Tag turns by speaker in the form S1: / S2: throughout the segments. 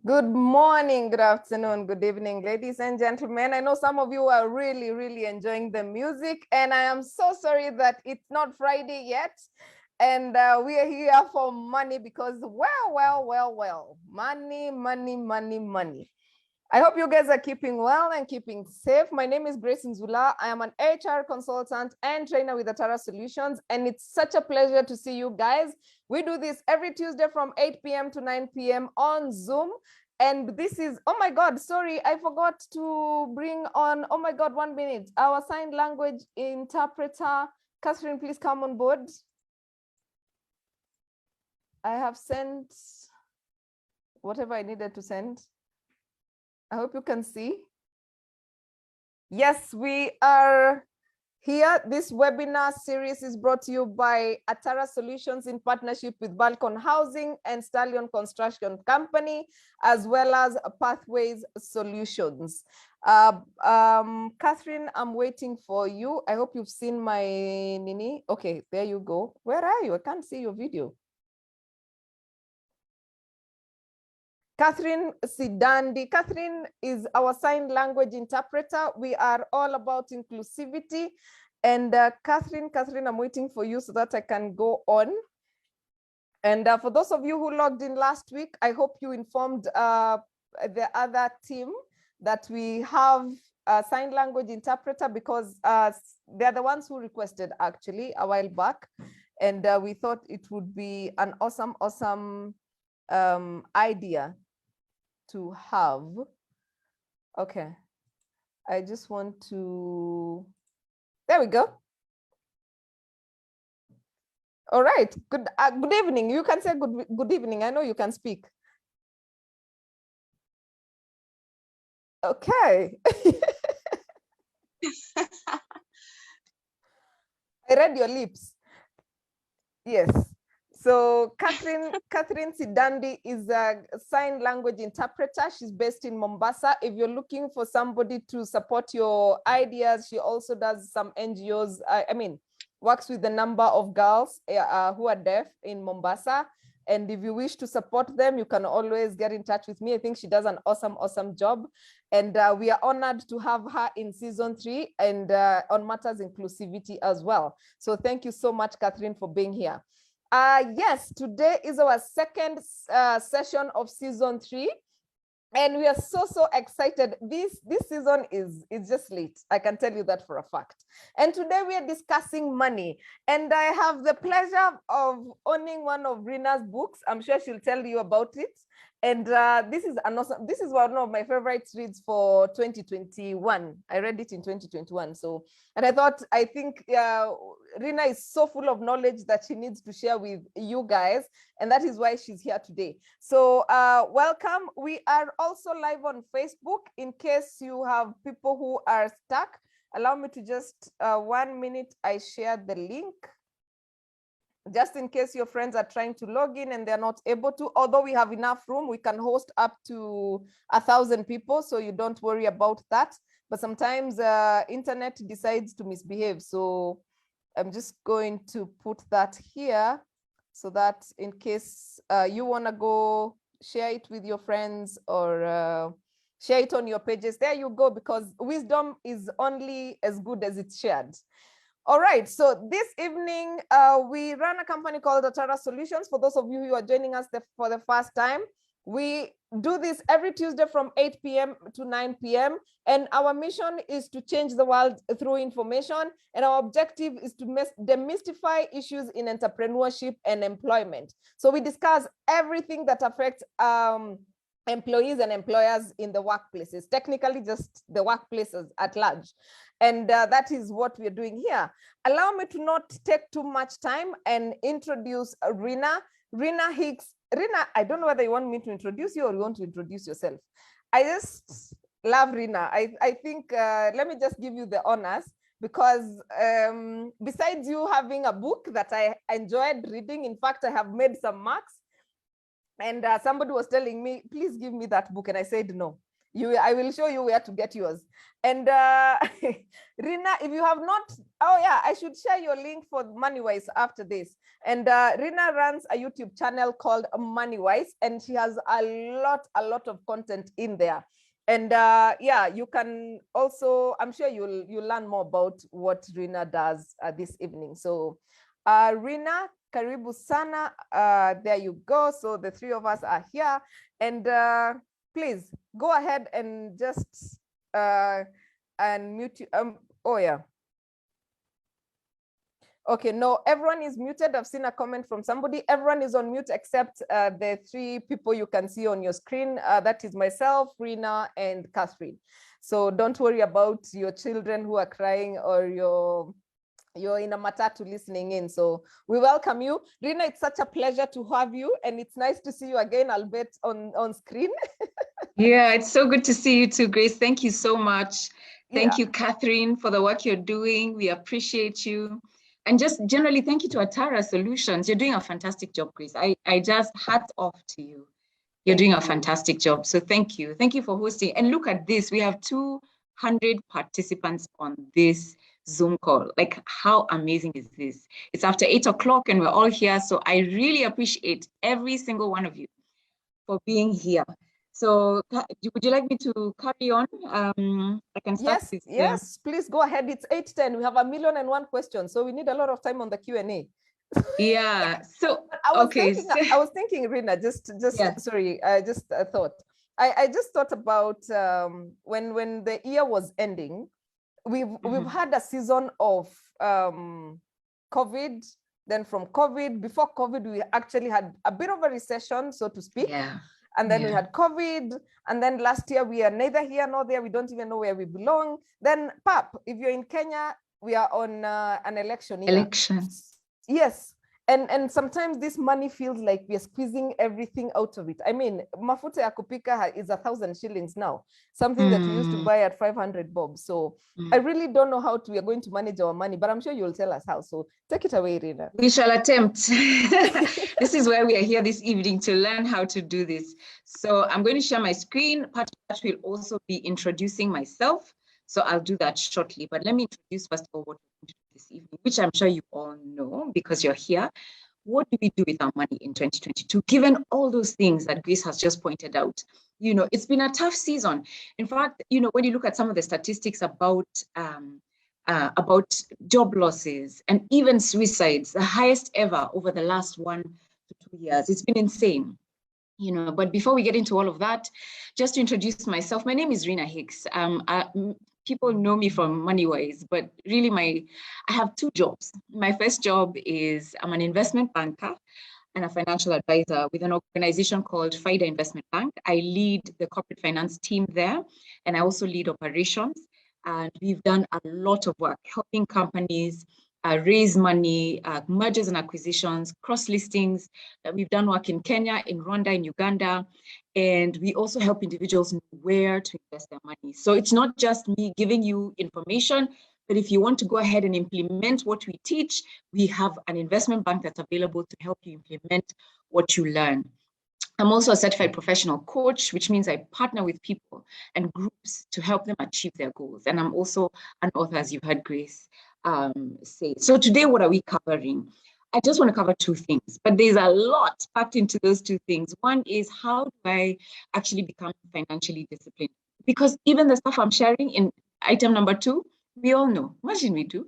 S1: Good morning, good afternoon, good evening, ladies and gentlemen. I know some of you are really enjoying the music, and I am so sorry that it's not Friday yet. And we are here for money because, well, money. I hope you guys are keeping well and keeping safe. My name is Grace Nzula. I am an HR consultant and trainer with Atara Solutions, and it's such a pleasure to see you guys. We do this every Tuesday from 8 p.m. to 9 p.m. on Zoom. And this is, oh my God, sorry, I forgot to bring on, oh my God, 1 minute. Our sign language interpreter. Catherine, please come on board. I have sent whatever I needed to send. I hope you can see. Yes, we are here. This webinar series is brought to you by Atara Solutions in partnership with Balcon Housing and Stallion Construction Company, as well as Pathways Solutions. Catherine, I'm waiting for you. I hope you've seen my Nini. Okay, there you go. Where are you? I can't see your video. Catherine Sidandi. Catherine is our sign language interpreter. We are all about inclusivity. And Catherine, I'm waiting for you so that I can go on. And for those of you who logged in last week, I hope you informed the other team that we have a sign language interpreter because they're the ones who requested actually a while back. And we thought it would be an awesome idea to have. Okay, I just want to, there we go. All right, good evening. You can say good evening. I know you can speak. Okay. I read your lips. Yes. So Catherine Sidandi is a sign language interpreter. She's based in Mombasa. If you're looking for somebody to support your ideas, she also does some NGOs. Works with a number of girls who are deaf in Mombasa. And if you wish to support them, you can always get in touch with me. I think she does an awesome job. And we are honored to have her in season 3 and on matters inclusivity as well. So thank you so much, Catherine, for being here. Yes, today is our second session of season 3. And we are so excited. This season is just lit. I can tell you that for a fact. And today we are discussing money. And I have the pleasure of owning one of Rina's books. I'm sure she'll tell you about it. And this is one of my favorite reads for 2021. I read it in 2021. So, and I think Rina is so full of knowledge that she needs to share with you guys. And that is why she's here today. So welcome. We are also live on Facebook in case you have people who are stuck. Allow me to just 1 minute, I share the link. Just in case your friends are trying to log in and they're not able to, although we have enough room, we can host up to 1,000 people, so you don't worry about that. But sometimes internet decides to misbehave. So I'm just going to put that here so that in case you wanna go share it with your friends or share it on your pages, there you go, because wisdom is only as good as it's shared. All right, so this evening, we run a company called Atara Solutions. For those of you who are joining us for the first time, we do this every Tuesday from 8 p.m. to 9 p.m. And our mission is to change the world through information. And our objective is to demystify issues in entrepreneurship and employment. So we discuss everything that affects employees and employers in the workplaces, technically just the workplaces at large. And that is what we're doing here. Allow me to not take too much time and introduce Rina Hicks. Rina, I don't know whether you want me to introduce you or you want to introduce yourself. I just love Rina. I think, let me just give you the honors because besides you having a book that I enjoyed reading, in fact, I have made some marks. And somebody was telling me, please give me that book. And I said, no. I will show you where to get yours. And Rina, if you have not, oh yeah, I should share your link for MoneyWise after this. And Rina runs a YouTube channel called MoneyWise, and she has a lot of content in there. And yeah, you can also, I'm sure you'll learn more about what Rina does this evening. So Rina, karibu sana. There you go. So the three of us are here. And please go ahead and just unmute you. Oh yeah. Okay, no, everyone is muted. I've seen a comment from somebody. Everyone is on mute except the three people you can see on your screen. That is myself, Rina, and Catherine. So don't worry about your children who are crying or you're in a matatu listening in. So we welcome you. Rina, it's such a pleasure to have you. And it's nice to see you again, albeit on screen.
S2: Yeah, it's so good to see you too, Grace. Thank you so much. Thank you, Catherine, for the work you're doing. We appreciate you. And just generally, thank you to Atara Solutions. You're doing a fantastic job, Grace. I just hats off to you. You're doing a fantastic job. So thank you. Thank you for hosting. And look at this. We have 200 participants on this Zoom call. Like, how amazing is this? It's after 8 o'clock and we're all here. So I really appreciate every single one of you for being here. So would you like me to carry on? I can start
S1: Yes,
S2: this.
S1: yes, please go ahead. It's 8:10. We have 1,000,001 questions. So we need a lot of time on the Q&A.
S2: Yeah. So
S1: I was thinking, Rina, just yeah. Sorry, I just thought. I just thought about when the year was ending, we've had a season of COVID. Then from COVID, before COVID, we actually had a bit of a recession, so to speak.
S2: Yeah.
S1: And then we had COVID. And then last year, we are neither here nor there. We don't even know where we belong. Then, Pap, if you're in Kenya, we are on an election year.
S2: Elections.
S1: Yes. And sometimes this money feels like we're squeezing everything out of it. I mean, mafuta ya kupika is 1,000 shillings now, something that we used to buy at 500 bob. So I really don't know how we are going to manage our money, but I'm sure you'll tell us how. So take it away, Rina.
S2: We shall attempt. This is why we are here this evening, to learn how to do this. So I'm going to share my screen. Part of that will also be introducing myself. So I'll do that shortly. But let me introduce first of all what we're going to do this evening, which I'm sure you all know because you're here. What do we do with our money in 2022, given all those things that Grace has just pointed out? You know, it's been a tough season. In fact, you know, when you look at some of the statistics about job losses and even suicides, the highest ever over the last 1 to 2 years, it's been insane. You know, but before we get into all of that, just to introduce myself, my name is Rina Hicks. People know me from MoneyWise, but really I have 2 jobs. My first job is I'm an investment banker and a financial advisor with an organization called FIDA Investment Bank. I lead the corporate finance team there, and I also lead operations. And we've done a lot of work helping companies raise money, mergers and acquisitions, cross listings. We've done work in Kenya, in Rwanda, in Uganda, and we also help individuals know where to invest their money. So it's not just me giving you information, but if you want to go ahead and implement what we teach, we have an investment bank that's available to help you implement what you learn. I'm also a certified professional coach, which means I partner with people and groups to help them achieve their goals. And I'm also an author, as you've heard Grace say. So today, what are we covering? I just want to cover 2 things, but there's a lot packed into those 2 things. One is, how do I actually become financially disciplined? Because even the stuff I'm sharing in item number 2, we all know, imagine we do.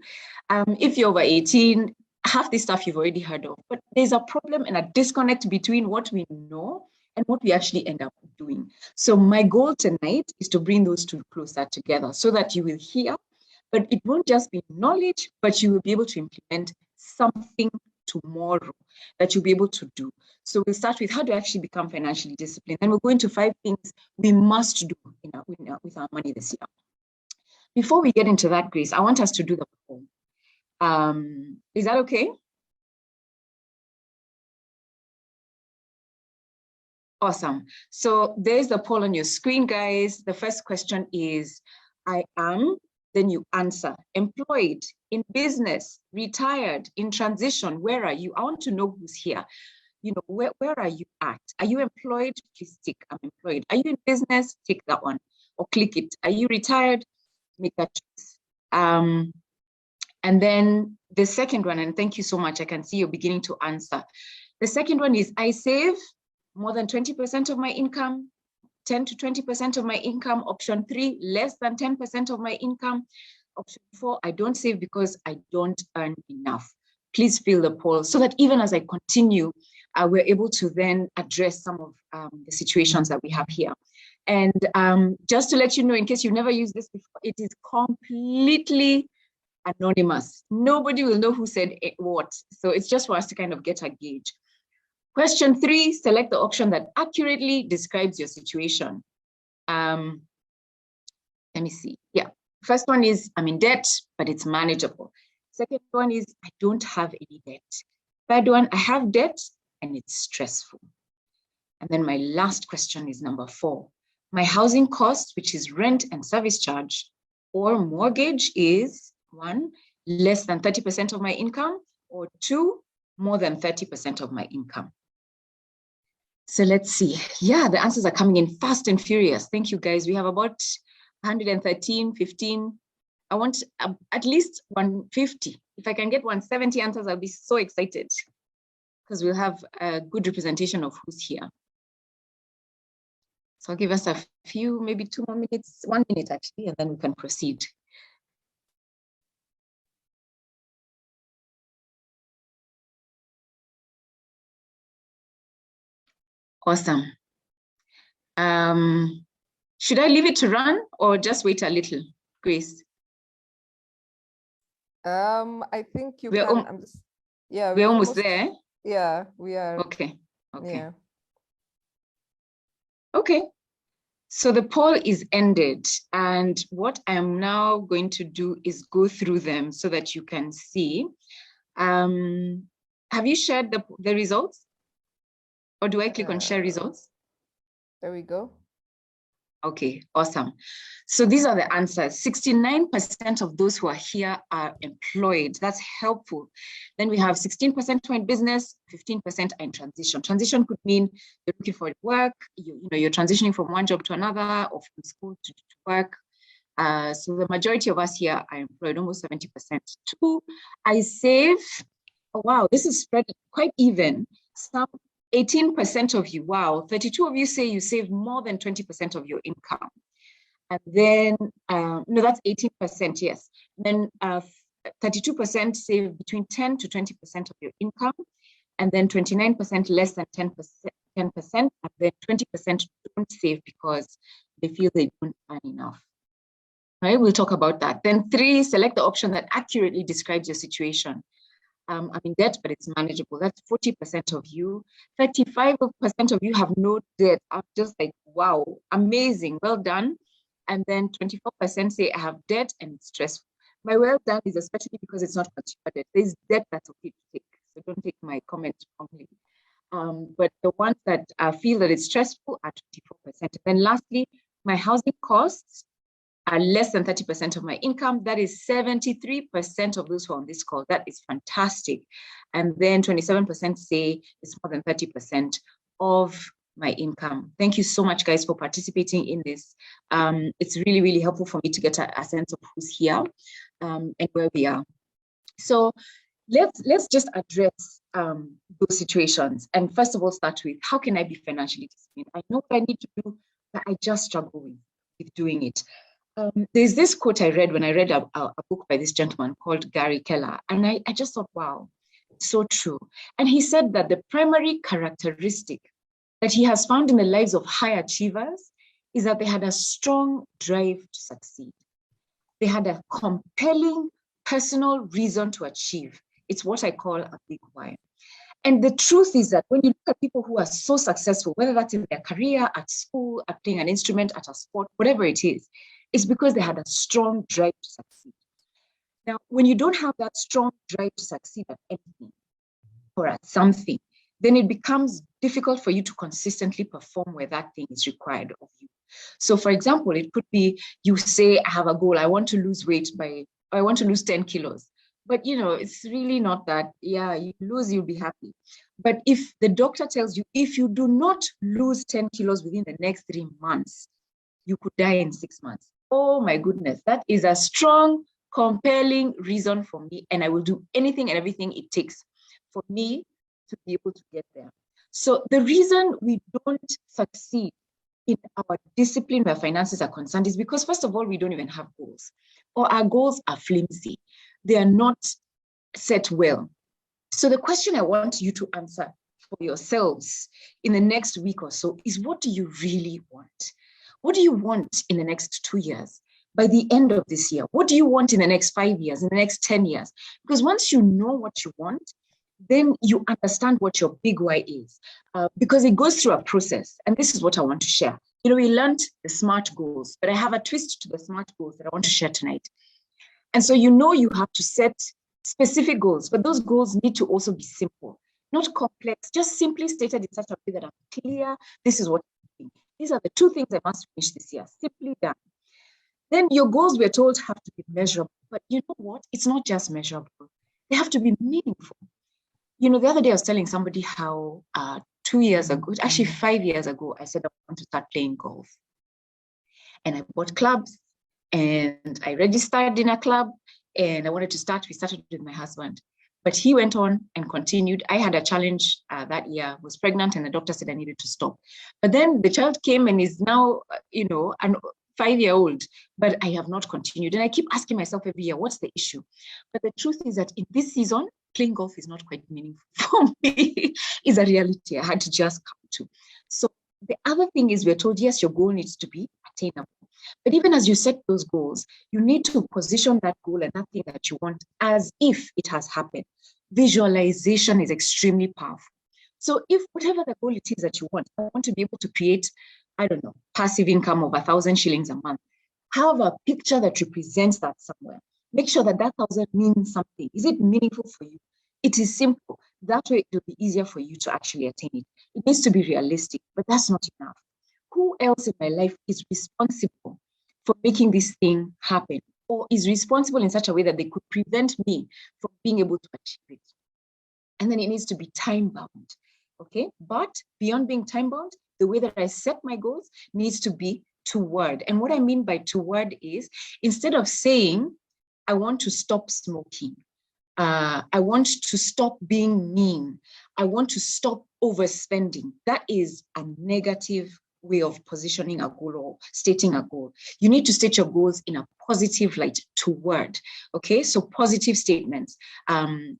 S2: If you're over 18, half this stuff you've already heard of, but there's a problem and a disconnect between what we know and what we actually end up doing. So my goal tonight is to bring those 2 closer together so that you will hear, but it won't just be knowledge, but you will be able to implement something tomorrow that you'll be able to do. So we'll start with how to actually become financially disciplined. And we'll go into 5 things we must do with our money this year. Before we get into that, Grace, I want us to do the poll. Is that okay? Awesome. So there's the poll on your screen, guys. The first question is, I am, then you answer. Employed, in business, retired, in transition, where are you? I want to know who's here. You know, where are you at? Are you employed? Please tick, I'm employed. Are you in business? Tick that one. or click it. Are you retired? Make that choice. And then the second one, and thank you so much. I can see you're beginning to answer. The second one is I save more than 20% of my income, 10 to 20% of my income. Option 3, less than 10% of my income. Option 4, I don't save because I don't earn enough. Please fill the poll so that even as I continue, we're able to then address some of the situations that we have here. And just to let you know, in case you've never used this before, it is completely anonymous. Nobody will know who said what. So it's just for us to kind of get a gauge. Question 3, select the option that accurately describes your situation. Let me see. Yeah. First one is I'm in debt, but it's manageable. Second one is I don't have any debt. Third one, I have debt and it's stressful. And then my last question is number 4. My housing cost, which is rent and service charge or mortgage, is 1, less than 30% of my income, or 2, more than 30% of my income. So let's see. Yeah, the answers are coming in fast and furious. Thank you, guys. We have about 113, 15. I want at least 150. If I can get 170 answers, I'll be so excited because we'll have a good representation of who's here. So I'll give us a few, maybe 2 more minutes, 1 minute actually, and then we can proceed. Awesome. Should I leave it to run or just wait a little, Grace?
S1: I think you
S2: we're
S1: can. Yeah,
S2: we're almost there.
S1: Yeah, we are.
S2: Okay.
S1: Yeah.
S2: Okay. So the poll is ended, and what I'm now going to do is go through them so that you can see. Have you shared the results? Or do I click on share results?
S1: There we go.
S2: Okay, awesome. So these are the answers. 69% of those who are here are employed. That's helpful. Then we have 16% are in business, 15% are in transition. Transition could mean you're looking for work, you're transitioning from one job to another, or from school to work. So the majority of us here are employed, almost 70%. 2, I save. Oh, wow, this is spread quite even. Some 18% of you, wow, 32 of you say you save more than 20% of your income. And then, no, that's 18%, yes. And then 32% save between 10 to 20% of your income. And then 29% less than 10%, and then 20% don't save because they feel they don't earn enough. All right, we'll talk about that. Then 3, select the option that accurately describes your situation. I'm in debt, but it's manageable. That's 40% of you. 35% of you have no debt. I'm just like, wow, amazing, well done. And then 24% say I have debt and it's stressful. My well done is especially because it's not consumer debt. There's debt that's okay to take, so don't take my comment wrongly. But the ones that feel that it's stressful are 24%. And then lastly, my housing costs are less than 30% of my income. That is 73% of those who are on this call. That is fantastic. And then 27% say it's more than 30% of my income. Thank you so much, guys, for participating in this. It's really, really helpful for me to get a sense of who's here and where we are. So let's just address those situations. And first of all, start with, how can I be financially disciplined? I know what I need to do, but I just struggle with doing it. There's this quote I read when I read a book by this gentleman called Gary Keller, and I just thought, wow, so true. And he said that the primary characteristic that he has found in the lives of high achievers is that they had a strong drive to succeed. They had a compelling personal reason to achieve. It's what I call a big why. And the truth is that when you look at people who are so successful, whether that's in their career, at school, at playing an instrument, at a sport, whatever it is, it's because they had a strong drive to succeed. Now, when you don't have that strong drive to succeed at anything or at something, then it becomes difficult for you to consistently perform where that thing is required of you. So, for example, it could be you say, I have a goal, I want to lose weight I want to lose 10 kilos. But, it's really not that, yeah, you lose, you'll be happy. But if the doctor tells you, if you do not lose 10 kilos within the next 3 months, you could die in 6 months. Oh my goodness, that is a strong, compelling reason for me. And I will do anything and everything it takes for me to be able to get there. So the reason we don't succeed in our discipline where finances are concerned is because, first of all, we don't even have goals, or our goals are flimsy. They are not set well. So the question I want you to answer for yourselves in the next week or so is, what do you really want? What do you want in the next 2 years? By the end of this year, what do you want in the next 5 years, in the next 10 years? Because once you know what you want, then you understand what your big why is, because it goes through a process. And this is what I want to share. You know, we learned the SMART goals, but I have a twist to the SMART goals that I want to share tonight. And so, you know, you have to set specific goals, but those goals need to also be simple, not complex, just simply stated in such a way that I'm clear. This is what I'm doing. These are the 2 things I must finish this year, simply done. Then your goals, we're told, have to be measurable. But you know what? It's not just measurable. They have to be meaningful. You know, the other day I was telling somebody how 2 years ago, actually 5 years ago, I said I want to start playing golf. And I bought clubs and I registered in a club and I wanted to start. We started with my husband, but he went on and continued. I had a challenge that year, was pregnant, and the doctor said I needed to stop. But then the child came and is now, you know, an 5-year-old, but I have not continued. And I keep asking myself every year, what's the issue? But the truth is that in this season, playing golf is not quite meaningful for me. It's a reality I had to just come to. So the other thing is, we're told, yes, your goal needs to be attainable. But even as you set those goals, you need to position that goal and that thing that you want as if it has happened. Visualization is extremely powerful. So if whatever the goal it is that you want, I want to be able to create, I don't know, passive income of 1,000 shillings a month. Have a picture that represents that somewhere. Make sure that 1,000 means something. Is it meaningful for you? It is simple. That way it will be easier for you to actually attain it. It needs to be realistic, but that's not enough. Who else in my life is responsible for making this thing happen, or is responsible in such a way that they could prevent me from being able to achieve it? And then it needs to be time bound. Okay. But beyond being time bound, the way that I set my goals needs to be toward. And what I mean by toward is, instead of saying, I want to stop smoking, I want to stop being mean, I want to stop overspending, that is a negative way of positioning a goal or stating a goal. You need to state your goals in a positive light, toward. Okay, so positive statements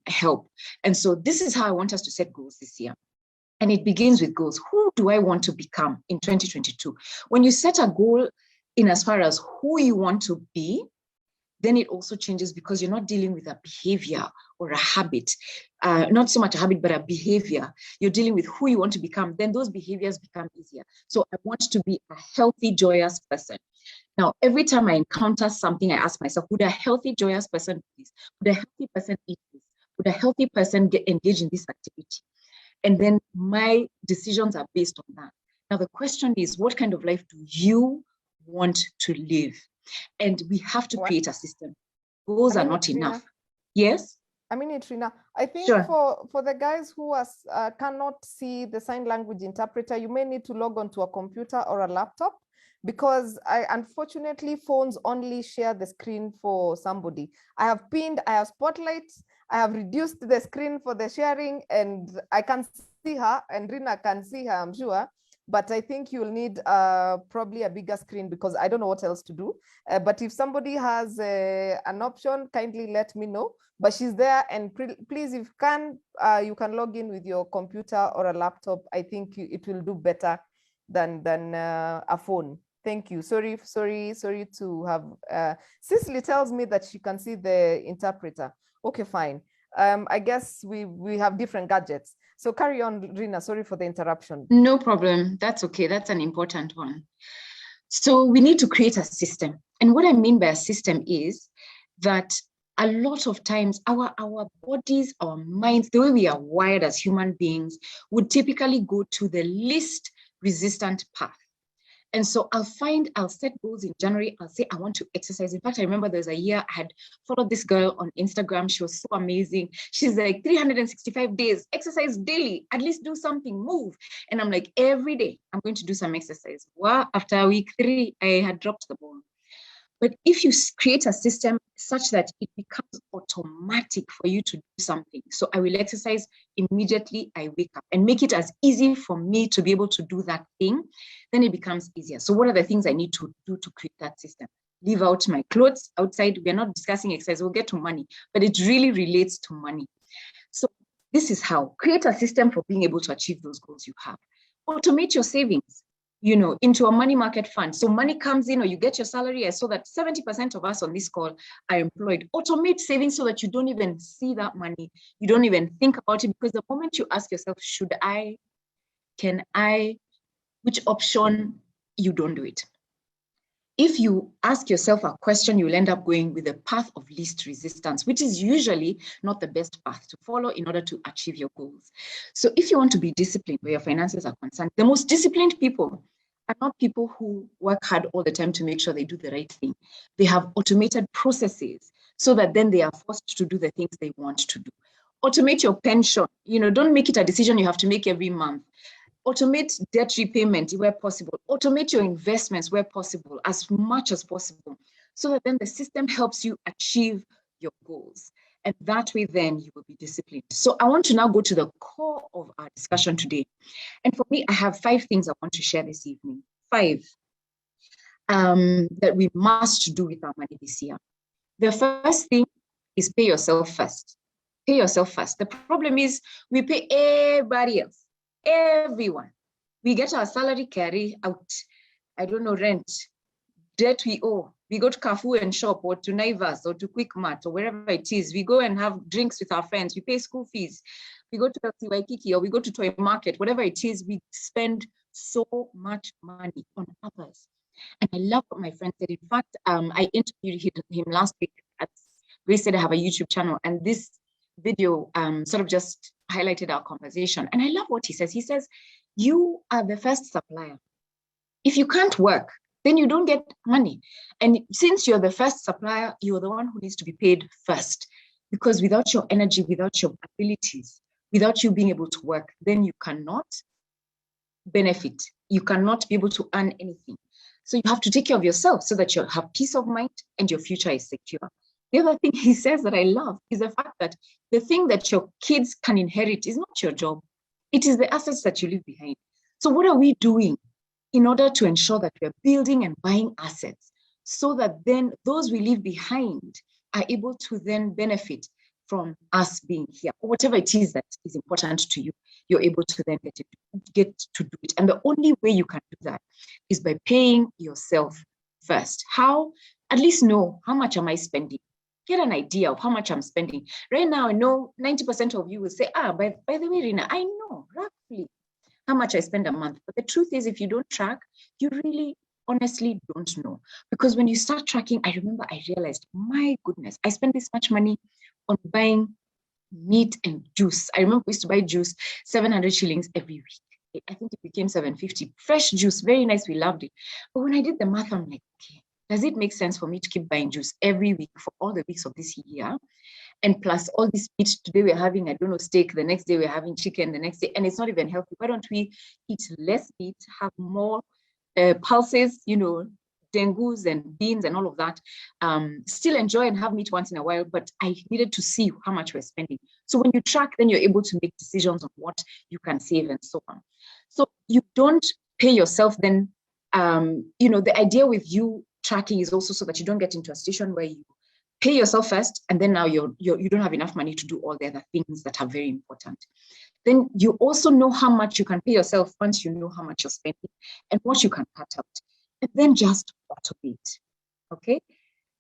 S2: help. And so this is how I want us to set goals this year. And it begins with goals. Who do I want to become in 2022? When you set a goal in as far as who you want to be, then it also changes, because you're not dealing with a behavior or a habit, not so much a habit, but a behavior. You're dealing with who you want to become. Then those behaviors become easier. So I want to be a healthy, joyous person. Now, every time I encounter something, I ask myself, would a healthy, joyous person do this? Would a healthy person eat this? Would a healthy person get engaged in this activity? And then my decisions are based on that. Now, the question is, what kind of life do you want to live? And we have to create a system. Goals are not enough. Yes?
S1: I mean, Trina, I think
S2: Sure.
S1: for the guys who cannot see the sign language interpreter, you may need to log onto a computer or a laptop, because unfortunately, phones only share the screen for somebody. I have pinned, I have spotlights, I have reduced the screen for the sharing, and I can see her, and Rina can see her, I'm sure. But I think you'll need probably a bigger screen, because I don't know what else to do. But if somebody has an option, kindly let me know. But she's there, and please, if you can log in with your computer or a laptop. I think it will do better than a phone. Thank you. Sorry to have. Cicely tells me that she can see the interpreter. Okay, fine. I guess we have different gadgets. So carry on, Rina. Sorry for the interruption.
S2: No problem. That's okay. That's an important one. So we need to create a system. And what I mean by a system is that a lot of times our bodies, our minds, the way we are wired as human beings, would typically go to the least resistant path. And so I'll set goals in January. I'll say, I want to exercise. In fact, I remember there's a year I had followed this girl on Instagram. She was so amazing. She's like 365 days, exercise daily, at least do something, move. And I'm like, every day I'm going to do some exercise. Well, after week 3, I had dropped the ball. But if you create a system such that it becomes automatic for you to do something, so I will exercise immediately I wake up, and make it as easy for me to be able to do that thing, then it becomes easier. So what are the things I need to do to create that system? Leave out my clothes outside. We're not discussing exercise, we'll get to money, but it really relates to money. So this is how. Create a system for being able to achieve those goals you have. Automate your savings, into a money market fund. So money comes in, or you get your salary. I saw that 70% of us on this call are employed. Automate savings so that you don't even see that money. You don't even think about it, because the moment you ask yourself, should I, can I, which option, you don't do it. If you ask yourself a question, you'll end up going with the path of least resistance, which is usually not the best path to follow in order to achieve your goals. So if you want to be disciplined where your finances are concerned, the most disciplined people are not people who work hard all the time to make sure they do the right thing. They have automated processes so that then they are forced to do the things they want to do. Automate your pension. Don't make it a decision you have to make every month. Automate debt repayment where possible. Automate your investments where possible, as much as possible, so that then the system helps you achieve your goals. And that way, then you will be disciplined. So I want to now go to the core of our discussion today. And for me, I have 5 things I want to share this evening. 5 that we must do with our money this year. The first thing is pay yourself first. Pay yourself first. The problem is we pay everybody else. Everyone. We get our salary, carry out, rent, debt we owe. We go to Carrefour and shop, or to Naivas, or to Quick Mart, or wherever it is. We go and have drinks with our friends. We pay school fees. We go to LC Waikiki, or we go to Toy Market, whatever it is. We spend so much money on others. And I love what my friend said. In fact, I interviewed him last week. Grace said I have a YouTube channel, and this video sort of just highlighted our conversation. And I love what he says. He says, you are the first supplier. If you can't work, then you don't get money. And since you're the first supplier, you're the one who needs to be paid first. Because without your energy, without your abilities, without you being able to work, then you cannot benefit. You cannot be able to earn anything. So you have to take care of yourself so that you have peace of mind and your future is secure. The other thing he says that I love is the fact that the thing that your kids can inherit is not your job. It is the assets that you leave behind. So what are we doing in order to ensure that we're building and buying assets so that then those we leave behind are able to then benefit from us being here, or whatever it is that is important to you, you're able to then get to do it. And the only way you can do that is by paying yourself first. How? At least know, how much am I spending? Get an idea of how much I'm spending. Right now, I know 90% of you will say, by the way, Rina, I know roughly how much I spend a month. But the truth is, if you don't track, you really honestly don't know. Because when you start tracking, I remember I realized, my goodness, I spend this much money on buying meat and juice. I remember we used to buy juice, 700 shillings every week. I think it became 750. Fresh juice, very nice, we loved it. But when I did the math, I'm like, okay, does it make sense for me to keep buying juice every week for all the weeks of this year? And plus all this meat, today we're having, steak, the next day we're having chicken, the next day, and it's not even healthy. Why don't we eat less meat, have more pulses, dengus and beans and all of that, still enjoy and have meat once in a while, but I needed to see how much we're spending. So when you track, then you're able to make decisions on what you can save and so on. So you don't pay yourself then, the idea with you tracking is also so that you don't get into a situation where you pay yourself first, and then now you don't have enough money to do all the other things that are very important. Then you also know how much you can pay yourself once you know how much you're spending and what you can cut out. And then just automate, okay?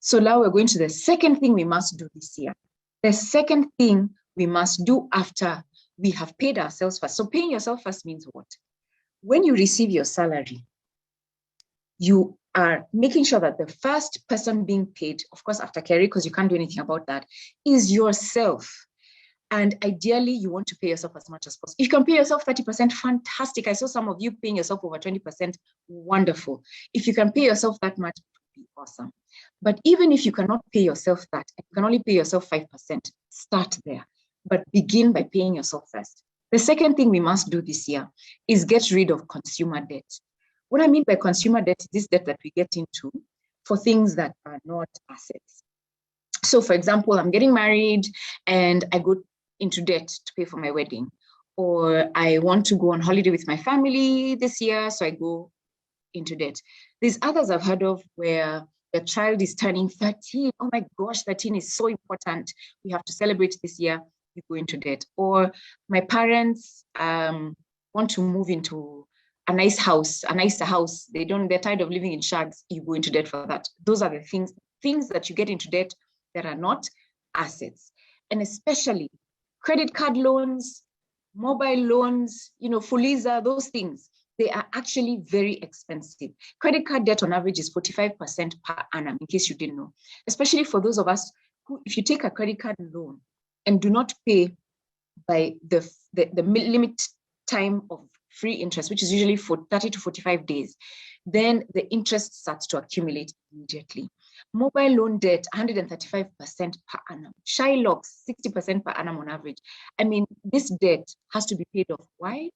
S2: So now we're going to the second thing we must do this year. The second thing we must do after we have paid ourselves first. So paying yourself first means what? When you receive your salary, you are making sure that the first person being paid, of course, after carry, because you can't do anything about that, is yourself. And ideally, you want to pay yourself as much as possible. If you can pay yourself 30%, fantastic. I saw some of you paying yourself over 20%, wonderful. If you can pay yourself that much, it would be awesome. But even if you cannot pay yourself that, and you can only pay yourself 5%, start there. But begin by paying yourself first. The second thing we must do this year is get rid of consumer debt. What I mean by consumer debt is this debt that we get into for things that are not assets. So for example, I'm getting married and I go into debt to pay for my wedding, or I want to go on holiday with my family this year, so I go into debt. There's others I've heard of where the child is turning 13. Oh my gosh, 13 is so important. We have to celebrate this year. You go into debt. Or my parents want to move into a nicer house. They're tired of living in shags. You go into debt for that. Those are the things that you get into debt that are not assets. And especially credit card loans, mobile loans, Fuliza, those things, they are actually very expensive. Credit card debt on average is 45% per annum, in case you didn't know. Especially for those of us who, if you take a credit card loan and do not pay by the limit time of free interest, which is usually for 30 to 45 days, then the interest starts to accumulate immediately. Mobile loan debt, 135% per annum. Shylocks, 60% per annum on average. I mean, this debt has to be paid off. Why?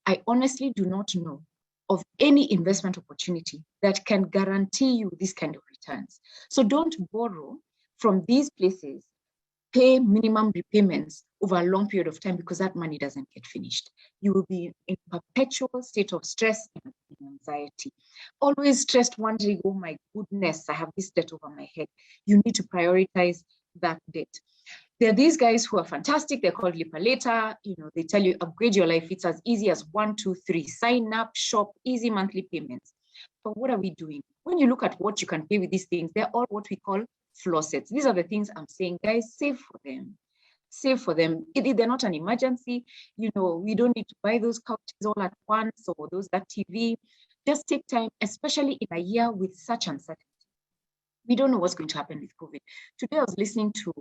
S2: I honestly do not know of any investment opportunity that can guarantee you this kind of returns. So don't borrow from these places, pay minimum repayments over a long period of time, because that money doesn't get finished. You will be in perpetual state of stress and anxiety. Always stressed, wondering, oh my goodness, I have this debt over my head. You need to prioritize that debt. There are these guys who are fantastic. They're called Lipa Later. They tell you upgrade your life. It's as easy as 1, 2, 3. Sign up, shop, easy monthly payments. But what are we doing? When you look at what you can pay with these things, they're all what we call flossets. These are the things I'm saying, guys, save for them. Save for them. If they're not an emergency, we don't need to buy those couches all at once or that TV. Just take time, especially in a year with such uncertainty. We don't know what's going to happen with COVID. Today, I was listening to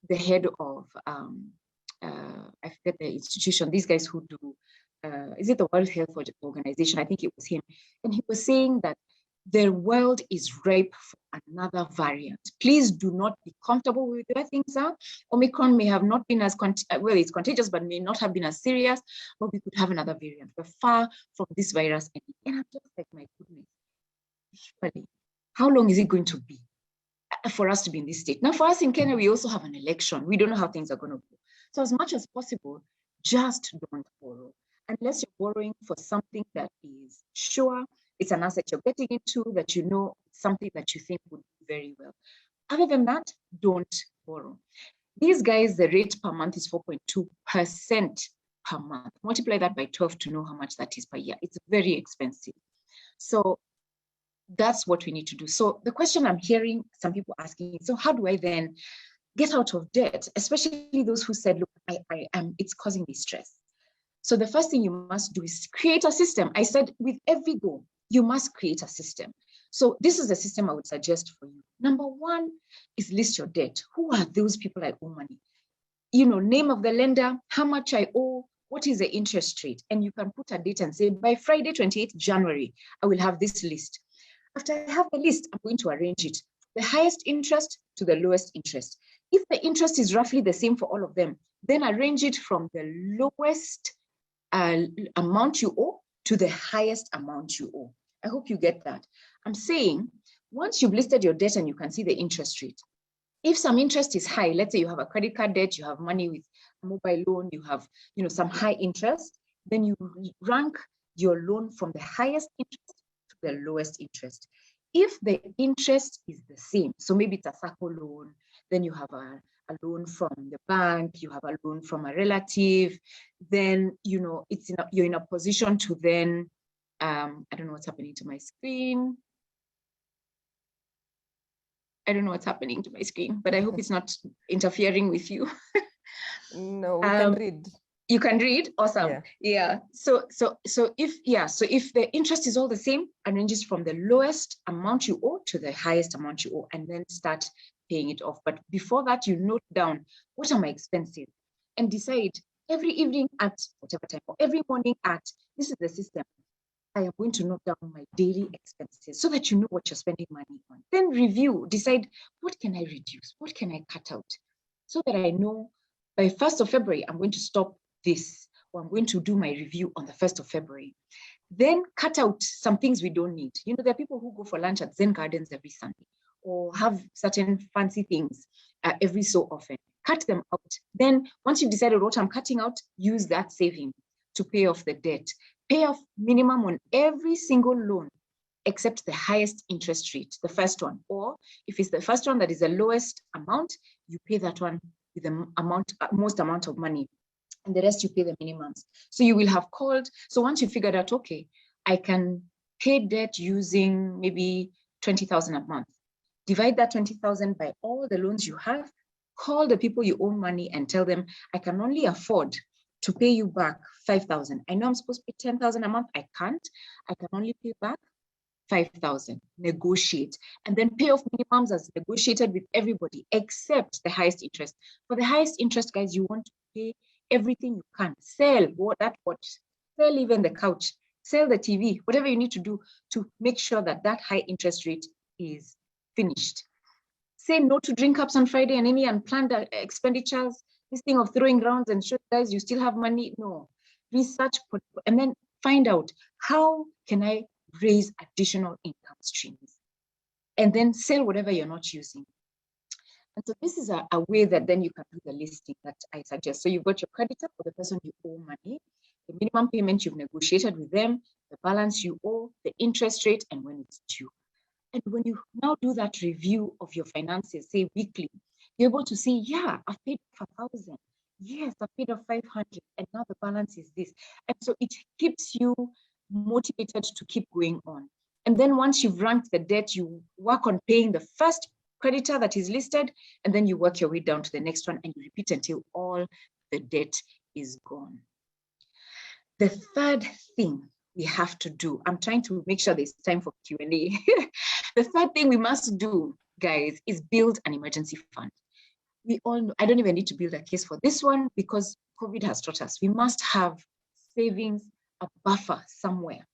S2: the head of, I forget the institution, these guys who do, is it the World Health Organization? I think it was him. And he was saying that the world is ripe for another variant. Please do not be comfortable with where things are. Omicron may have not been as, it's contagious, but may not have been as serious, but we could have another variant. We're far from this virus. And I'm just like, my goodness, surely, how long is it going to be for us to be in this state? Now, for us in Kenya, we also have an election. We don't know how things are going to go. So as much as possible, just don't borrow. Unless you're borrowing for something that is sure, it's an asset you're getting into, that something that you think would do very well. Other than that, don't borrow. These guys, the rate per month is 4.2% per month. Multiply that by 12 to know how much that is per year. It's very expensive. So that's what we need to do. So the question I'm hearing some people asking, so how do I then get out of debt? Especially those who said, look, it's causing me stress. So the first thing you must do is create a system. I said with every goal, you must create a system. So this is the system I would suggest for you. Number one is list your debt. Who are those people I owe money? Name of the lender, how much I owe, what is the interest rate? And you can put a date and say, by Friday, 28th January, I will have this list. After I have the list, I'm going to arrange it. The highest interest to the lowest interest. If the interest is roughly the same for all of them, then arrange it from the lowest amount you owe to the highest amount you owe. I hope you get that. I'm saying, once you've listed your debt and you can see the interest rate, if some interest is high, let's say you have a credit card debt, you have money with a mobile loan, you have some high interest, then you rank your loan from the highest interest to the lowest interest. If the interest is the same, so maybe it's a SACCO loan, then you have a loan from the bank, you have a loan from a relative, then you're in a position to then, I don't know what's happening to my screen. But I hope it's not interfering with you.
S1: No, we can read.
S2: You can read? Awesome. Yeah. So if the interest is all the same, arrange it from the lowest amount you owe to the highest amount you owe, and then start paying it off. But before that, you note down, what are my expenses? and decide every evening at whatever time or every morning at, this is the system. I am going to note down my daily expenses so that you know what you're spending money on. Then review, decide, what can I reduce? What can I cut out? So that I know by 1st of February, I'm going to stop this, or I'm going to do my review on the 1st of February. Then cut out some things we don't need. You know, there are people who go for lunch at Zen Gardens every Sunday, or have certain fancy things every so often. Cut them out. Then once you've decided what I'm cutting out, use that saving to pay off the debt. Pay off minimum on every single loan except the highest interest rate, the first one. Or if it's the first one that is the lowest amount, you pay that one with the most amount of money, and the rest you pay the minimums. So you will have called. So once you figured out, okay, I can pay debt using maybe 20,000 a month. Divide that 20,000 by all the loans you have. Call the people you owe money and tell them, I can only afford to pay you back 5,000. I know I'm supposed to pay 10,000 a month. I can't. I can only pay back 5,000. Negotiate, and then pay off minimums as negotiated with everybody except the highest interest. For the highest interest, guys, you want to pay everything you can. Sell that watch, sell even the couch, sell the TV, whatever you need to do to make sure that that high interest rate is finished. Say no to drink ups on Friday and any unplanned expenditures. This thing of throwing rounds and show guys you still have money. No. Research and then find out, how can I raise additional income streams? And then sell whatever you're not using. And so this is a way that then you can do the listing that I suggest. So you've got your creditor for the person you owe money, the minimum payment you've negotiated with them, the balance you owe, the interest rate, and when it's due. And when you now do that review of your finances, say weekly, you're able to see, yeah, I've paid for 1,000. Yes, I've paid off 500, and now the balance is this. And so it keeps you motivated to keep going on. And then once you've ranked the debt, you work on paying the first creditor that is listed, and then you work your way down to the next one, and you repeat until all the debt is gone. The third thing we have to do, I'm trying to make sure there's time for Q&A. The third thing we must do, guys, is build an emergency fund. We all know, I don't even need to build a case for this one because COVID has taught us we must have savings, a buffer somewhere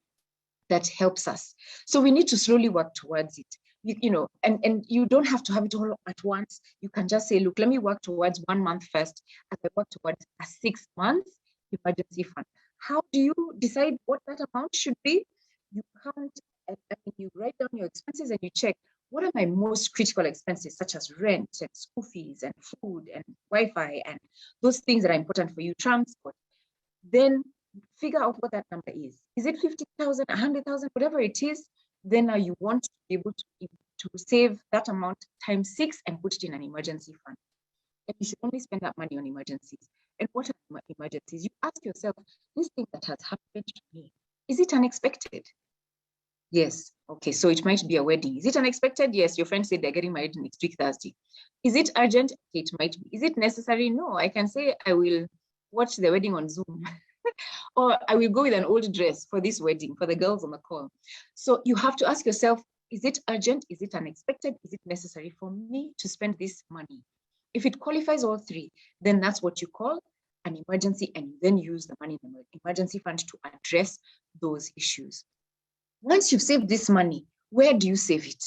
S2: that helps us. So we need to slowly work towards it. You know, and you don't have to have it all at once. You can just say, look, let me work towards 1 month first as I work towards a 6-month emergency fund. How do you decide what that amount should be? You count and you write down your expenses and you check, what are my most critical expenses, such as rent and school fees and food and Wi-Fi and those things that are important for you, transport. Then figure out what that number is. Is it 50,000, 100,000, whatever it is? Then now you want to be able to save that amount times 6 and put it in an emergency fund. And you should only spend that money on emergencies. And what are emergencies? You ask yourself, this thing that has happened to me, is it unexpected? Yes. Okay, so it might be a wedding. Is it unexpected? Yes, your friend said they're getting married next week, Thursday. Is it urgent? Okay, it might be. Is it necessary? No, I can say I will watch the wedding on Zoom. Or I will go with an old dress for this wedding, for the girls on the call. So you have to ask yourself, is it urgent? Is it unexpected? Is it necessary for me to spend this money? If it qualifies all three, then that's what you call an emergency, and you then use the money in the emergency fund to address those issues. Once you've saved this money, where do you save it?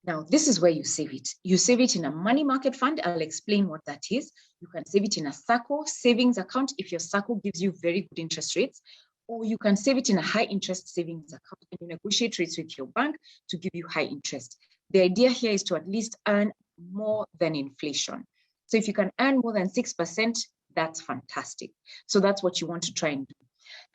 S2: Now, this is where you save it. You save it in a money market fund. I'll explain what that is. You can save it in a SACCO savings account if your SACCO gives you very good interest rates, or you can save it in a high interest savings account and you negotiate rates with your bank to give you high interest. The idea here is to at least earn more than inflation. So if you can earn more than 6%, that's fantastic. So that's what you want to try and do.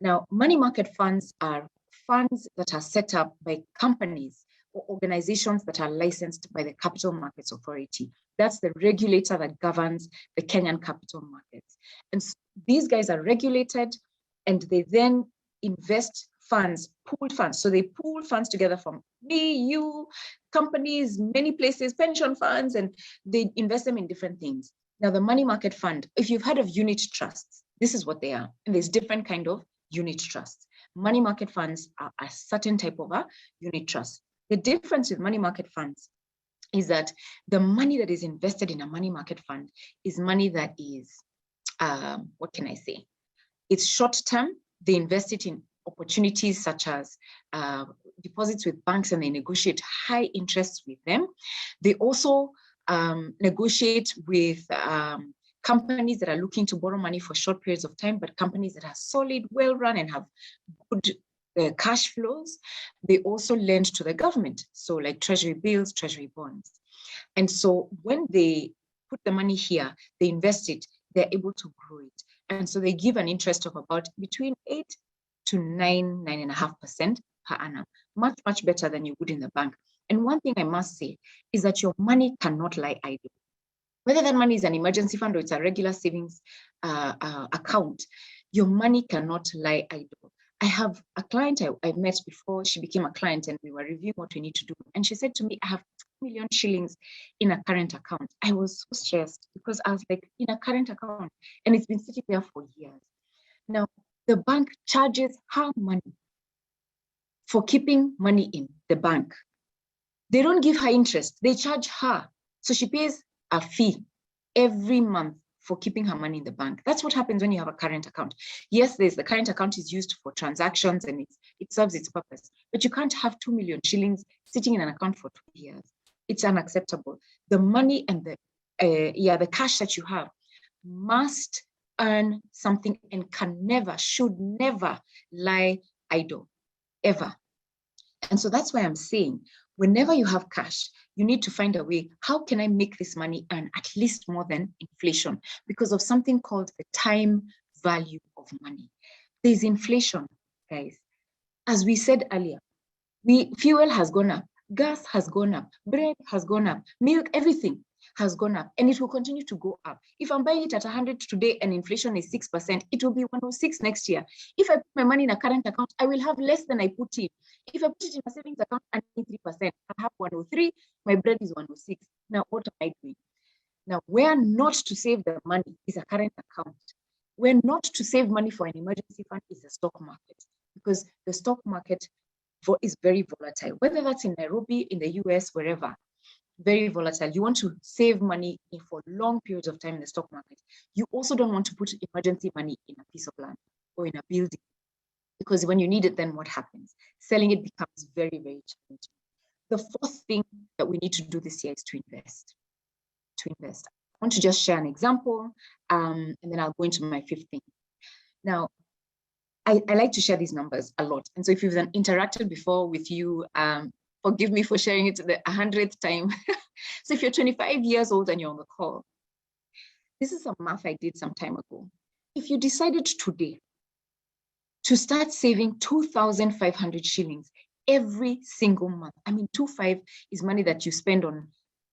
S2: Now, money market funds are funds that are set up by companies or organizations that are licensed by the Capital Markets Authority. That's the regulator that governs the Kenyan capital markets. And so these guys are regulated, and they then invest funds, pooled funds. So they pool funds together from me, you, companies, many places, pension funds, and they invest them in different things. Now, the money market fund, if you've heard of unit trusts, this is what they are. And there's different kind of unit trusts. Money market funds are a certain type of a unit trust. The difference with money market funds is that the money that is invested in a money market fund is money that is what can I say? It's short term. They invest it in opportunities such as deposits with banks, and they negotiate high interest with them. They also negotiate with companies that are looking to borrow money for short periods of time, but companies that are solid, well run, and have good cash flows. They also lend to the government, so like treasury bills, treasury bonds. And so when they put the money here, they invest it, they're able to grow it. And so they give an interest of about between 8 to 9.5% per annum, much, much better than you would in the bank. And one thing I must say is that your money cannot lie idle. Whether that money is an emergency fund or it's a regular savings account, your money cannot lie idle. I have a client I've met before she became a client, and we were reviewing what we need to do. And she said to me, I have 2 million shillings in a current account. I was so stressed because I was like, in a current account, and it's been sitting there for years. Now, the bank charges her money for keeping money in the bank. They don't give her interest, they charge her. So she pays a fee every month for keeping her money in the bank. That's what happens when you have a current account. Yes, the current account is used for transactions and it serves its purpose, but you can't have 2 million shillings sitting in an account for 2 years. It's unacceptable. The money and the cash that you have must earn something and should never lie idle, ever. And so that's why I'm saying, whenever you have cash, you need to find a way, how can I make this money earn at least more than inflation? Because of something called the time value of money. There's inflation, guys. As we said earlier, fuel has gone up, gas has gone up, bread has gone up, milk, everything has gone up, and it will continue to go up. If I'm buying it at 100 today and inflation is 6%, it will be 106 next year. If I put my money in a current account, I will have less than I put in. If I put it in a savings account and 3%, I have 103, my bread is 106. Now, what am I doing? Now, where not to save the money is a current account. Where not to save money for an emergency fund is the stock market, because the stock market is very volatile, whether that's in Nairobi, in the US, wherever. Very volatile. You want to save money for long periods of time in the stock market. You also don't want to put emergency money in a piece of land or in a building, because when you need it, then what happens? Selling it becomes very, very challenging. The fourth thing that we need to do this year is to invest. I want to just share an example, and then I'll go into my fifth thing. Now, I like to share these numbers a lot. And so if you've interacted before with you, forgive me for sharing it the 100th time. So if you're 25 years old and you're on the call, this is some math I did some time ago. If you decided today to start saving 2,500 shillings every single month, I mean, 2,500 is money that you spend on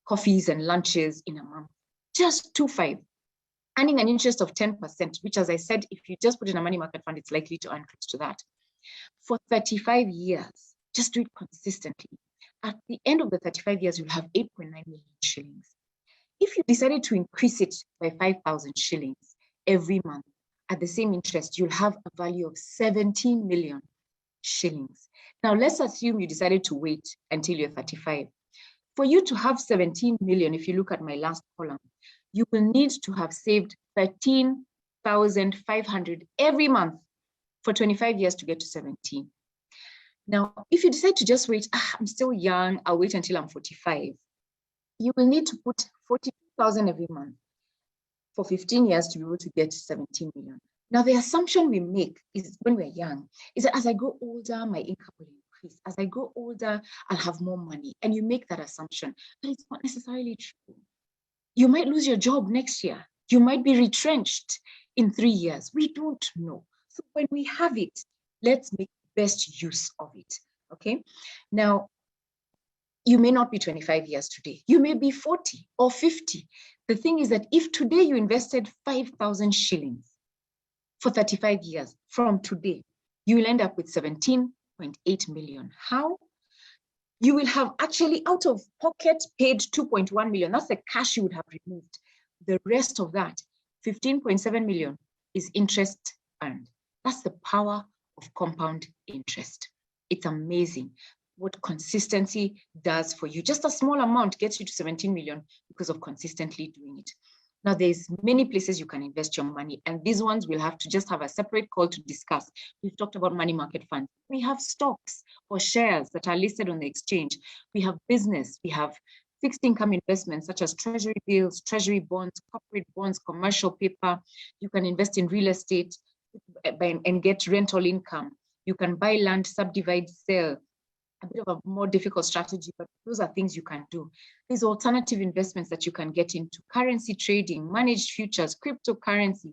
S2: coffees and lunches in a month, just 2,500, earning an interest of 10%, which, as I said, if you just put in a money market fund, it's likely to earn close to that. For 35 years, just do it consistently. At the end of the 35 years, you'll have 8.9 million shillings. If you decided to increase it by 5,000 shillings every month at the same interest, you'll have a value of 17 million shillings. Now, let's assume you decided to wait until you're 35. For you to have 17 million, if you look at my last column, you will need to have saved 13,500 every month for 25 years to get to 17. Now, if you decide to just wait, I'm still young, I'll wait until I'm 45, you will need to put 42,000 every month for 15 years to be able to get 17 million. Now, the assumption we make is when we're young, is that as I grow older, my income will increase. As I grow older, I'll have more money. And you make that assumption, but it's not necessarily true. You might lose your job next year. You might be retrenched in 3 years. We don't know. So when we have it, let's make best use of it, okay? Now, you may not be 25 years today. You may be 40 or 50. The thing is that if today you invested 5,000 shillings for 35 years from today, you will end up with 17.8 million. How? You will have actually out of pocket paid 2.1 million. That's the cash you would have removed. The rest of that, 15.7 million, is interest earned. That's the power of compound interest. It's amazing what consistency does for you. Just a small amount gets you to 17 million because of consistently doing it. Now, there's many places you can invest your money, and these ones we'll have to just have a separate call to discuss. We've talked about money market funds. We have stocks or shares that are listed on the exchange. We have business. We have fixed income investments such as treasury bills, treasury bonds, corporate bonds, commercial paper. You can invest in real estate and get rental income. You can buy land, subdivide, sell. A bit of a more difficult strategy, but those are things you can do. There's alternative investments that you can get into: currency trading, managed futures, cryptocurrency,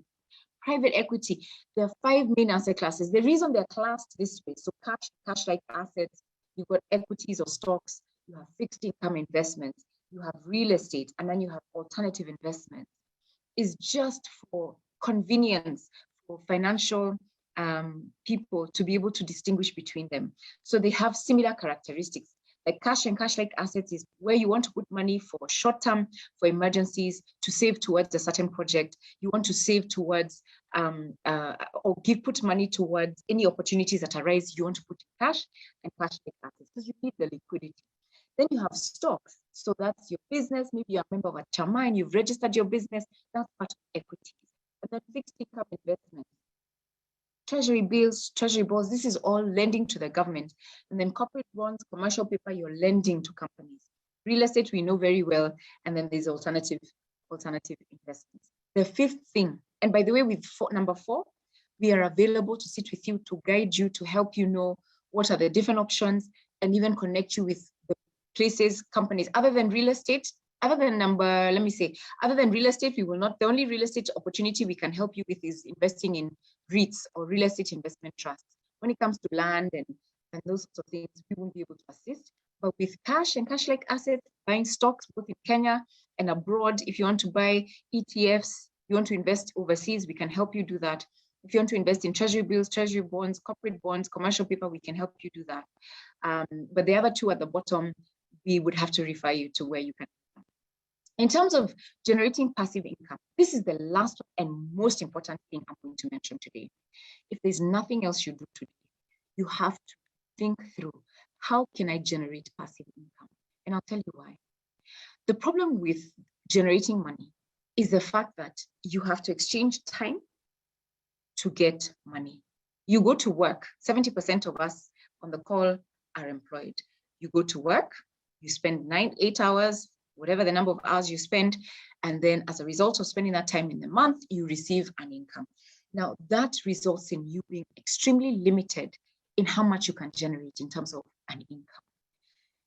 S2: private equity. There are 5 main asset classes. The reason they're classed this way, so cash-like assets, you've got equities or stocks, you have fixed income investments, you have real estate, and then you have alternative investments, is just for convenience, for financial people to be able to distinguish between them. So they have similar characteristics. Like cash and cash-like assets is where you want to put money for short-term, for emergencies, to save towards a certain project. You want to save towards or put money towards any opportunities that arise. You want to put cash and cash-like assets because you need the liquidity. Then you have stocks. So that's your business. Maybe you're a member of a chama and you've registered your business. That's part of equities. And then fixed income investments. Treasury bills, treasury bonds, this is all lending to the government. And then corporate bonds, commercial paper, you're lending to companies. Real estate, we know very well. And then there's alternative investments. The fifth thing, and by the way, with number 4, we are available to sit with you, to guide you, to help you know what are the different options, and even connect you with the places, companies, other than real estate. Other than real estate, we will not, the only real estate opportunity we can help you with is investing in REITs or real estate investment trusts. When it comes to land and those sorts of things, we won't be able to assist. But with cash and cash-like assets, buying stocks both in Kenya and abroad, if you want to buy ETFs, you want to invest overseas, we can help you do that. If you want to invest in treasury bills, treasury bonds, corporate bonds, commercial paper, we can help you do that. But the other 2 at the bottom, we would have to refer you to where you can. In terms of generating passive income, this is the last and most important thing I'm going to mention today. If there's nothing else you do today, you have to think through, how can I generate passive income? And I'll tell you why. The problem with generating money is the fact that you have to exchange time to get money. You go to work. 70% of us on the call are employed. You go to work, you spend 8 hours, whatever the number of hours you spend, and then as a result of spending that time in the month, you receive an income. Now, that results in you being extremely limited in how much you can generate in terms of an income.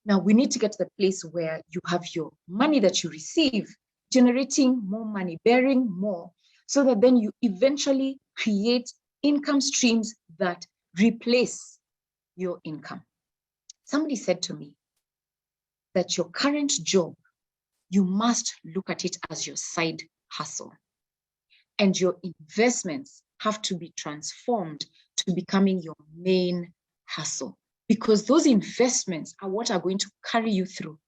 S2: Now, we need to get to the place where you have your money that you receive generating more money, bearing more, so that then you eventually create income streams that replace your income. Somebody said to me that your current job, you must look at it as your side hustle. And your investments have to be transformed to becoming your main hustle, because those investments are what are going to carry you through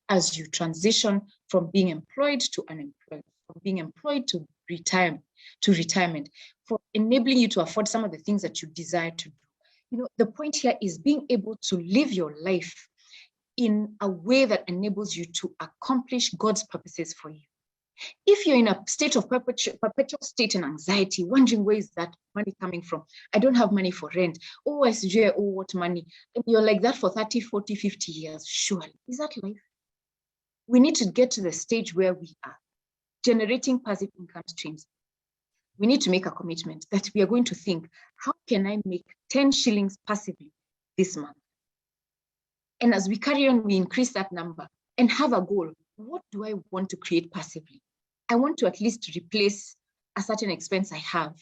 S2: as you transition from being employed to unemployed, from being employed to retirement, for enabling you to afford some of the things that you desire to do. You know, the point here is being able to live your life in a way that enables you to accomplish God's purposes for you. If you're in a state of perpetual state and anxiety, wondering where is that money coming from? I don't have money for rent. Oh, I suggest, oh, what money? And you're like that for 30, 40, 50 years. Surely, is that life? We need to get to the stage where we are generating passive income streams. We need to make a commitment that we are going to think, how can I make 10 shillings passively this month? And as we carry on, we increase that number and have a goal. What do I want to create passively? I want to at least replace a certain expense I have,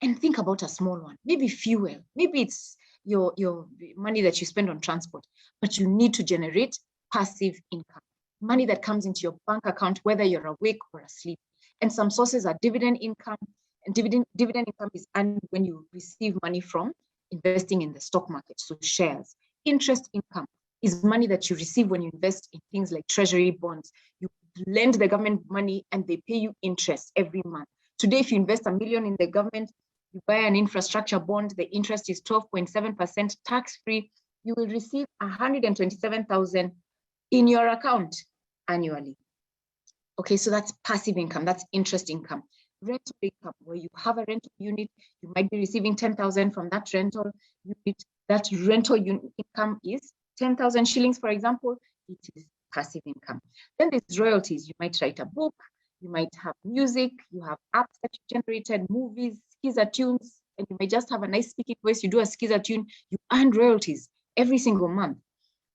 S2: and think about a small one, maybe fuel, maybe it's your money that you spend on transport, but you need to generate passive income, money that comes into your bank account, whether you're awake or asleep. And some sources are dividend income, and dividend income is earned when you receive money from investing in the stock market, so shares. Interest income is money that you receive when you invest in things like treasury bonds. You lend the government money and they pay you interest every month. Today, if you invest $1 million in the government, you buy an infrastructure bond, the interest is 12.7% tax-free. You will receive 127,000 in your account annually. Okay, so that's passive income, that's interest income. Rental income, where you have a rental unit, you might be receiving 10,000 from that rental unit. That rental unit income is 10,000 shillings, for example. It is passive income. Then there's royalties. You might write a book, you might have music, you have apps that you generated, movies, skizzer tunes, and you may just have a nice speaking voice. You do a skizzer tune, you earn royalties every single month.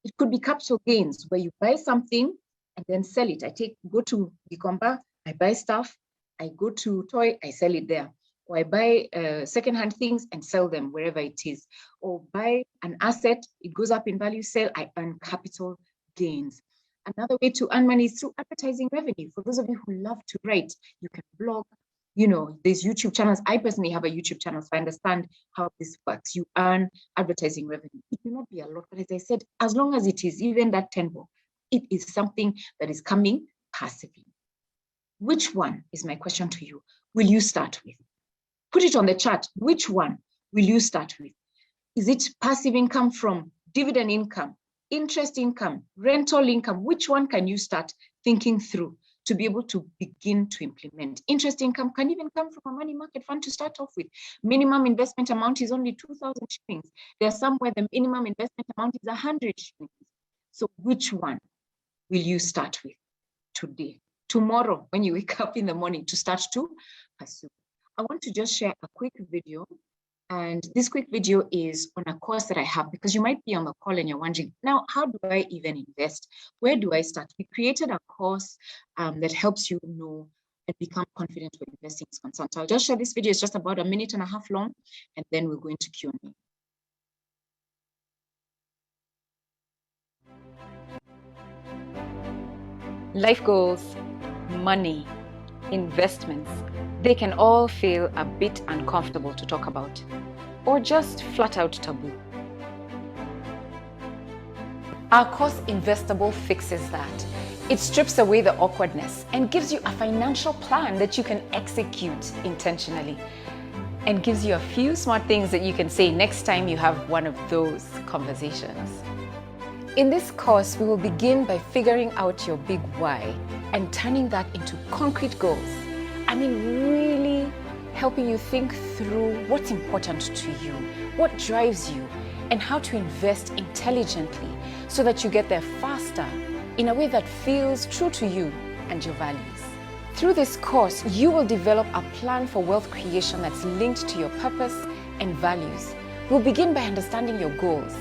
S2: It could be capital gains, where you buy something and then sell it. Go to Gikomba, I buy stuff, I go to Toy, I sell it there. Or I buy secondhand things and sell them wherever it is. Or buy an asset, it goes up in value, sell, I earn capital gains. Another way to earn money is through advertising revenue. For those of you who love to write, you can blog, there's YouTube channels. I personally have a YouTube channel, so I understand how this works. You earn advertising revenue. It may not be a lot, but as I said, as long as it is even that 10 bob, it is something that is coming passively. Which one is my question to you? Will you start with? Put it on the chat. Which one will you start with? Is it passive income from dividend income, interest income, rental income? Which one can you start thinking through to be able to begin to implement? Interest income can even come from a money market fund to start off with. Minimum investment amount is only 2,000 shillings. There's some where the minimum investment amount is 100 shillings. So which one will you start with today? Tomorrow, when you wake up in the morning, to start to pursue. I want to just share a quick video. And this quick video is on a course that I have, because you might be on the call and you're wondering, now, how do I even invest? Where do I start? We created a course that helps you know and become confident when investing is concerned. So I'll just share this video. It's just about 1.5 minutes long, and then we'll go into Q&A.
S3: Life goals, money, investments, they can all feel a bit uncomfortable to talk about, or just flat out taboo. Our course Investable fixes that. It strips away the awkwardness and gives you a financial plan that you can execute intentionally, and gives you a few smart things that you can say next time you have one of those conversations. In this course, we will begin by figuring out your big why and turning that into concrete goals. I mean, really helping you think through what's important to you, what drives you, and how to invest intelligently so that you get there faster in a way that feels true to you and your values. Through this course, you will develop a plan for wealth creation that's linked to your purpose and values. We'll begin by understanding your goals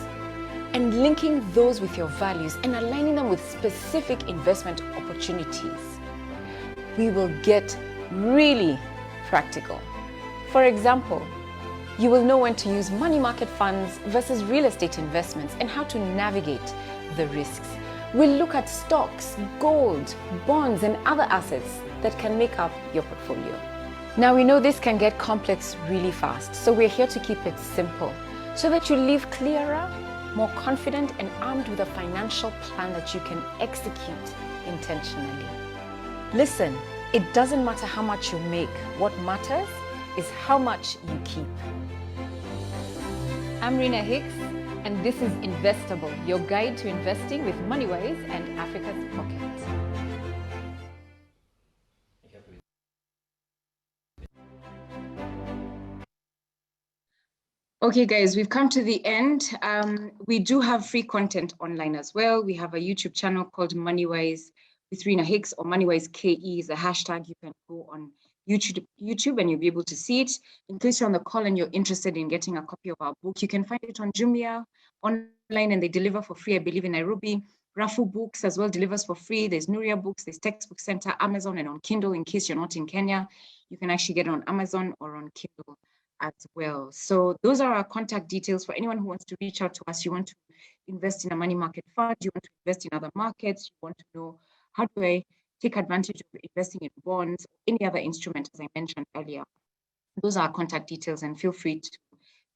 S3: and linking those with your values and aligning them with specific investment opportunities. We will get really practical. For example, you will know when to use money market funds versus real estate investments and how to navigate the risks. We'll look at stocks, gold, bonds, and other assets that can make up your portfolio. Now, we know this can get complex really fast, so we're here to keep it simple so that you live clearer, more confident, and armed with a financial plan that you can execute intentionally. Listen, it doesn't matter how much you make. What matters is how much you keep. I'm Rena Hicks, and this is Investable, your guide to investing with MoneyWise and Africa's Pocket.
S2: Okay, guys, we've come to the end. We do have free content online as well. We have a YouTube channel called MoneyWise with Rena Hicks, or MoneyWise KE is a hashtag. You can go on YouTube and you'll be able to see it. In case you're on the call and you're interested in getting a copy of our book, you can find it on Jumia online, and they deliver for free, I believe, in Nairobi. Rafu Books as well delivers for free. There's Nuria Books, there's Textbook Center, Amazon, and on Kindle. In case you're not in Kenya, you can actually get it on Amazon or on Kindle as well. So those are our contact details for anyone who wants to reach out to us. You want to invest in a money market fund, you want to invest in other markets, you want to know, how do I take advantage of investing in bonds, or any other instrument, as I mentioned earlier. Those are our contact details, and feel free to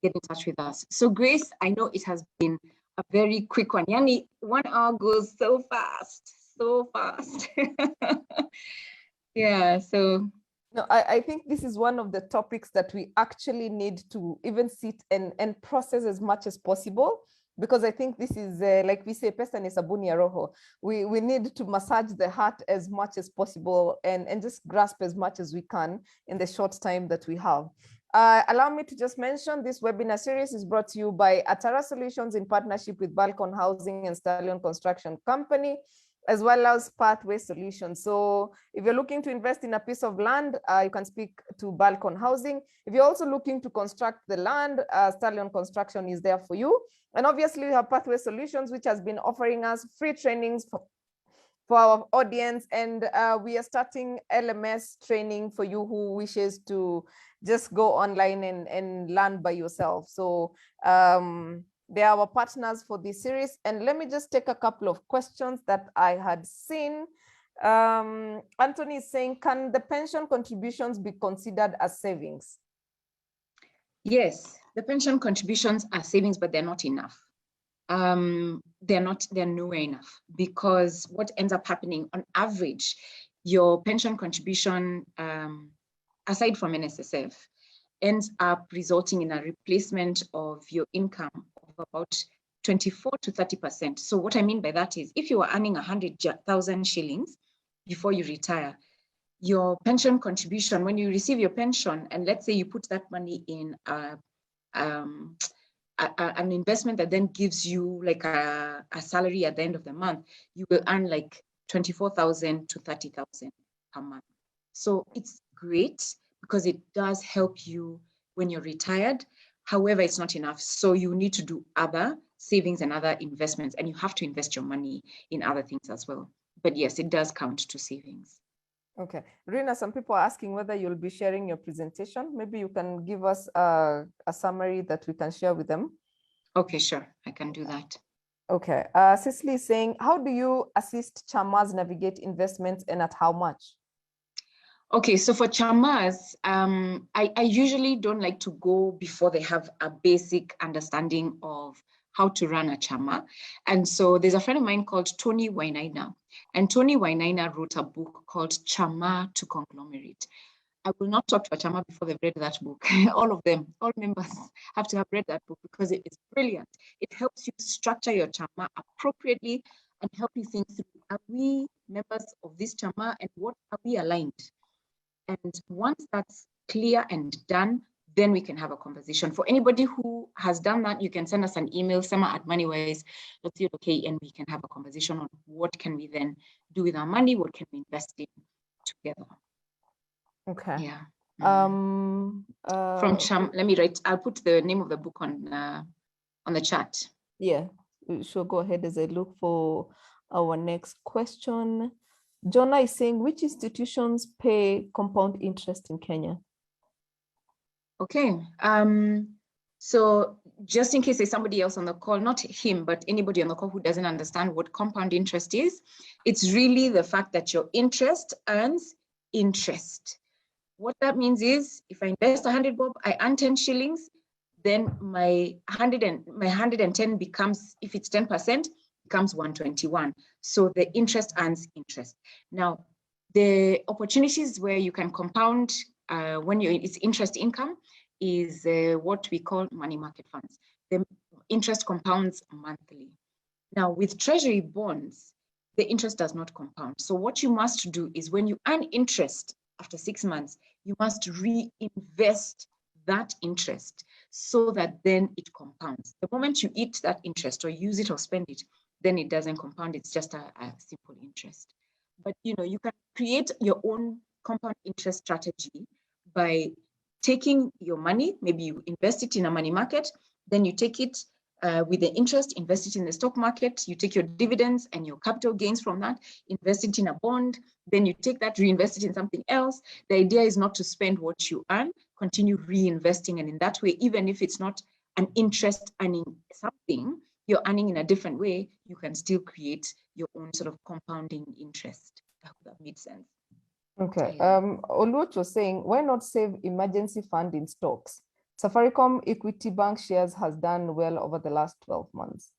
S2: get in touch with us. So Grace, I know it has been a very quick one. Yani, 1 hour goes so fast. Yeah, so.
S1: No, I think this is one of the topics that we actually need to even sit and process as much as possible, because I think this is like we say, pesa ni sabuni ya roho. We need to massage the heart as much as possible and just grasp as much as we can in the short time that we have. Allow me to just mention this webinar series is brought to you by Atara Solutions in partnership with Balcon Housing and Stallion Construction Company, as well as Pathway Solutions. So if you're looking to invest in a piece of land, you can speak to Balcon Housing. If you're also looking to construct the land, Stallion Construction is there for you. And obviously we have Pathway Solutions, which has been offering us free trainings for our audience. And we are starting LMS training for you who wishes to just go online and learn by yourself. So they are our partners for this series. And let me just take a couple of questions that I had seen. Anthony is saying, can the pension contributions be considered as savings?
S2: Yes, the pension contributions are savings, but they're not enough. They're nowhere enough, because what ends up happening on average, your pension contribution, aside from NSSF, ends up resulting in a replacement of your income of about 24 to 30%. So what I mean by that is, if you are earning 100,000 shillings before you retire, your pension contribution, when you receive your pension, and let's say you put that money in an investment that then gives you like a salary at the end of the month, you will earn like 24,000 to 30,000 per month. So it's great because it does help you when you're retired. However, it's not enough. So you need to do other savings and other investments, and you have to invest your money in other things as well. But yes, it does count to savings.
S1: Okay, Rina, some people are asking whether you'll be sharing your presentation. Maybe you can give us a summary that we can share with them.
S2: Okay, sure, I can do that.
S1: Okay, Cecily is saying, how do you assist chamas navigate investments and at how much?
S2: Okay, so for chamas, I usually don't like to go before they have a basic understanding of how to run a chama. And so there's a friend of mine called Tony Wainaina, and Tony Wainaina wrote a book called Chama to Conglomerate. I will not talk to a chama before they've read that book. All of them, all members have to have read that book because it is brilliant. It helps you structure your chama appropriately and help you think through, are we members of this chama and what are we aligned? And once that's clear and done, then we can have a conversation. For anybody who has done that, you can send us an email, sama@moneywise.co.ke, and we can have a conversation on what can we then do with our money, what can we invest in together.
S1: Okay.
S2: Yeah.
S1: From
S2: Cham, let me write, I'll put the name of the book on the chat.
S1: Yeah, sure, go ahead as I look for our next question. Jonah is saying, which institutions pay compound interest in Kenya?
S2: Okay, so just in case there's somebody else on the call, not him, but anybody on the call who doesn't understand what compound interest is, it's really the fact that your interest earns interest. What that means is, if I invest 100 bob, I earn 10 shillings, then my 110 becomes, if it's 10%, becomes 121. So the interest earns interest. Now, the opportunities where you can compound when it's interest income is what we call money market funds. The interest compounds monthly. Now, with treasury bonds, the interest does not compound. So what you must do is, when you earn interest after 6 months, you must reinvest that interest so that then it compounds. The moment you eat that interest or use it or spend it, then it doesn't compound. It's just a simple interest. But you can create your own compound interest strategy by taking your money, maybe you invest it in a money market, then you take it with the interest, invest it in the stock market, you take your dividends and your capital gains from that, invest it in a bond, then you take that, reinvest it in something else. The idea is not to spend what you earn, continue reinvesting, and in that way, even if it's not an interest earning something, you're earning in a different way, you can still create your own sort of compounding interest. I hope that made sense.
S1: Okay.
S2: Yeah.
S1: Oluch was saying, why not save emergency fund in stocks? Safaricom Equity Bank shares has done well over the last 12 months.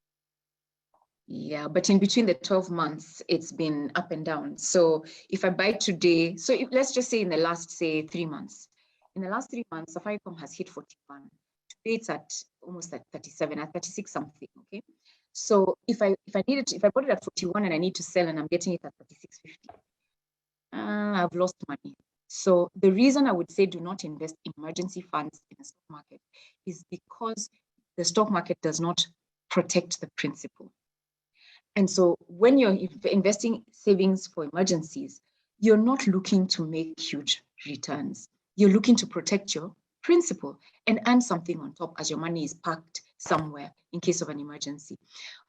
S2: Yeah, but in between the 12 months, it's been up and down. So if I buy today, so let's just say in the last, say, 3 months. In the last 3 months, Safaricom has hit 41. Today it's at almost like 37, at 36 something. Okay. So if I bought it at 41 and I need to sell and I'm getting it at 36.50, I've lost money. So the reason I would say do not invest in emergency funds in the stock market is because the stock market does not protect the principal. And so when you're investing savings for emergencies, you're not looking to make huge returns. You're looking to protect your principal and earn something on top as your money is parked somewhere in case of an emergency.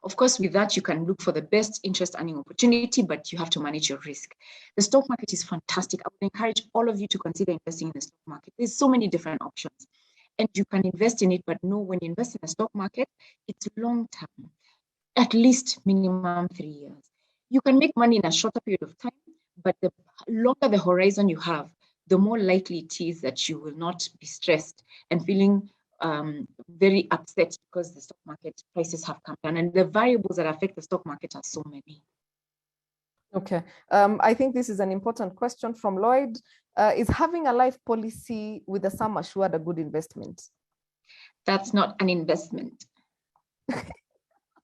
S2: Of course, with that, you can look for the best interest earning opportunity, but you have to manage your risk. The stock market is fantastic. I would encourage all of you to consider investing in the stock market. There's so many different options and you can invest in it, but know when you invest in the stock market, it's long term, at least minimum 3 years. You can make money in a shorter period of time, but the longer the horizon you have, the more likely it is that you will not be stressed and feeling very upset because the stock market prices have come down. And the variables that affect the stock market are so many.
S1: Okay. I think this is an important question from Lloyd. Is having a life policy with a sum assured a good investment?
S2: That's not an investment.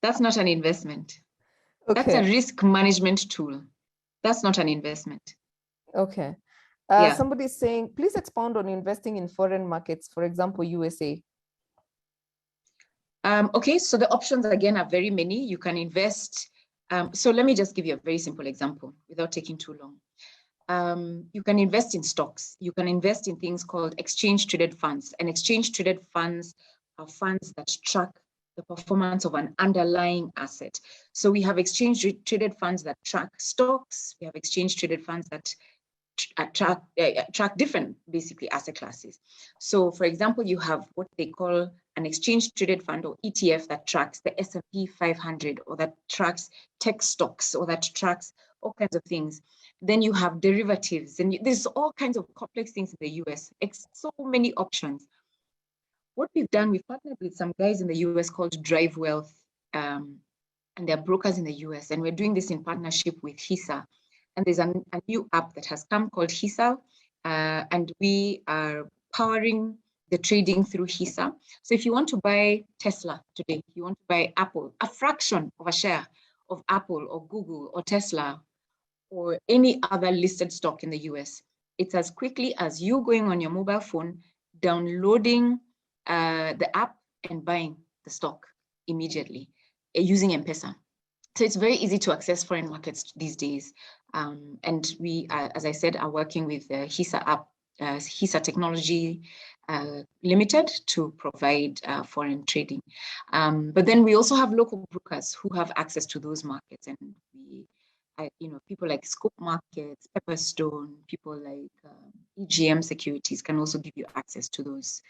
S2: That's not an investment. Okay. That's a risk management tool. That's not an investment.
S1: Okay. Somebody's saying, please expound on investing in foreign markets, for example, USA.
S2: Okay, so the options again are very many. You can invest. So let me just give you a very simple example without taking too long. You can invest in stocks. You can invest in things called exchange traded funds. And exchange traded funds are funds that track the performance of an underlying asset. So we have exchange traded funds that track stocks. We have exchange traded funds that track different, basically, asset classes. So for example, you have what they call an exchange traded fund or ETF that tracks the S&P 500 or that tracks tech stocks or that tracks all kinds of things. Then you have derivatives and there's all kinds of complex things in the US, so many options. What we've done, we've partnered with some guys in the US called Drive Wealth, and they're brokers in the US, and we're doing this in partnership with HISA. And there's a new app that has come called HISA, and we are powering the trading through HISA. So if you want to buy Tesla today, you want to buy Apple, a fraction of a share of Apple or Google or Tesla or any other listed stock in the US, it's as quickly as you going on your mobile phone, downloading the app and buying the stock immediately using M-Pesa. So it's very easy to access foreign markets these days. And we, as I said, are working with HISA app, HISA Technology Limited to provide foreign trading. But then we also have local brokers who have access to those markets. And we, people like Scope Markets, Pepperstone, people like EGM Securities can also give you access to those.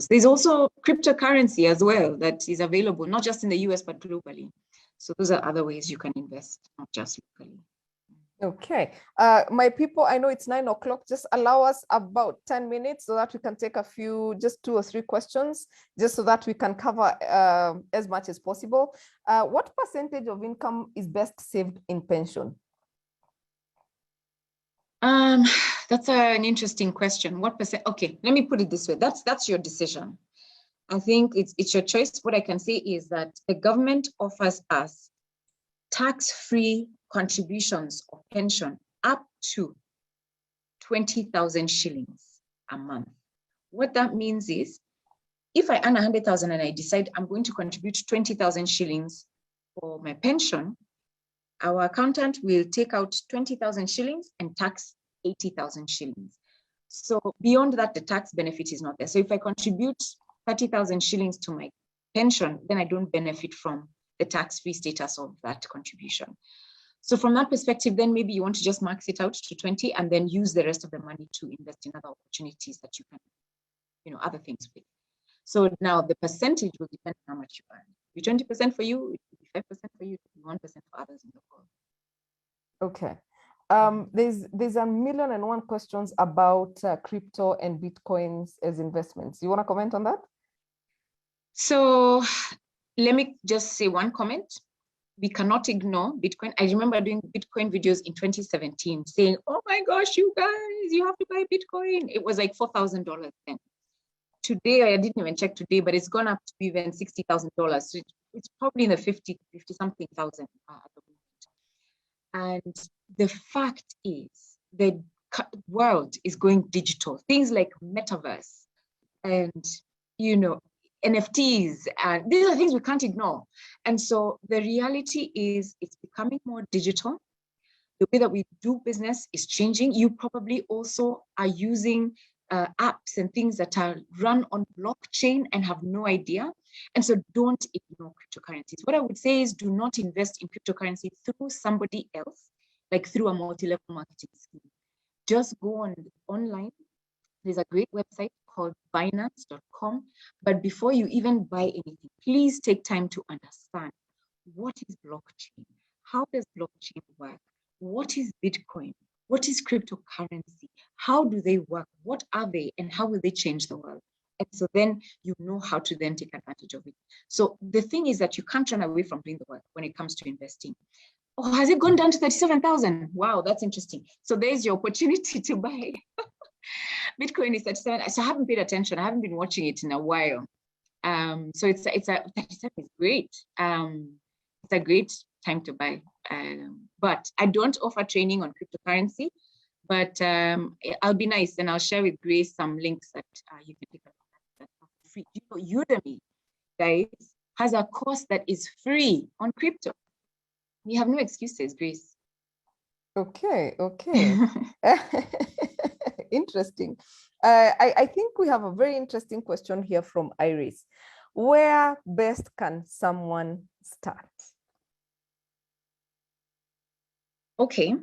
S2: There's also cryptocurrency as well that is available, not just in the US, but globally. So those are other ways you can invest, not just locally.
S1: Okay. My people, I know it's 9 o'clock. Just allow us about 10 minutes so that we can take a few, just 2 or 3 questions, just so that we can cover as much as possible. What percentage of income is best saved in pension?
S2: That's an interesting question. What percent? Okay, let me put it this way. That's your decision. I think it's your choice. What I can say is that the government offers us tax-free contributions of pension up to 20,000 shillings a month. What that means is, if I earn 100,000 and I decide I'm going to contribute 20,000 shillings for my pension, our accountant will take out 20,000 shillings and tax 80,000 shillings. So beyond that, the tax benefit is not there. So if I contribute 30,000 shillings to my pension, then I don't benefit from the tax-free status of that contribution. So from that perspective, then maybe you want to just max it out to 20 and then use the rest of the money to invest in other opportunities that you can, other things with. So now the percentage will depend on how much you earn. It will be 20% for you, it will be 5% for you, it will be 1% for others in the world.
S1: Okay. There's 1,000,001 questions about crypto and Bitcoins as investments. You want to comment on that?
S2: So let me just say one comment. We cannot ignore Bitcoin. I remember doing Bitcoin videos in 2017 saying, oh my gosh, you guys, you have to buy Bitcoin. It was like $4,000 then. today, I didn't even check today, but it's gone up to even $60,000. So it's probably in the 50 something thousand at the moment. And the fact is, the world is going digital. Things like metaverse and, NFTs, and these are things we can't ignore. And so the reality is it's becoming more digital. The way that we do business is changing. You probably also are using apps and things that are run on blockchain and have no idea. And so don't ignore cryptocurrencies. What I would say is do not invest in cryptocurrency through somebody else, like through a multi-level marketing scheme. Just go online. There's a great website called Binance.com. But before you even buy anything, please take time to understand what is blockchain? How does blockchain work? What is Bitcoin? What is cryptocurrency? How do they work? What are they? And how will they change the world? And so then you know how to then take advantage of it. So the thing is that you can't run away from doing the work when it comes to investing. Oh, has it gone down to 37,000? Wow, that's interesting. So there's your opportunity to buy. Bitcoin is 37. So I haven't paid attention. I haven't been watching it in a while. So it's 37 is great. It's a great time to buy. But I don't offer training on cryptocurrency, but I'll be nice and I'll share with Grace some links that you can pick up that are free. Udemy, guys, has a course that is free on crypto. We have no excuses, Grace.
S1: Okay. Interesting. I think we have a very interesting question here from Iris. Where best can someone start?
S2: Okay.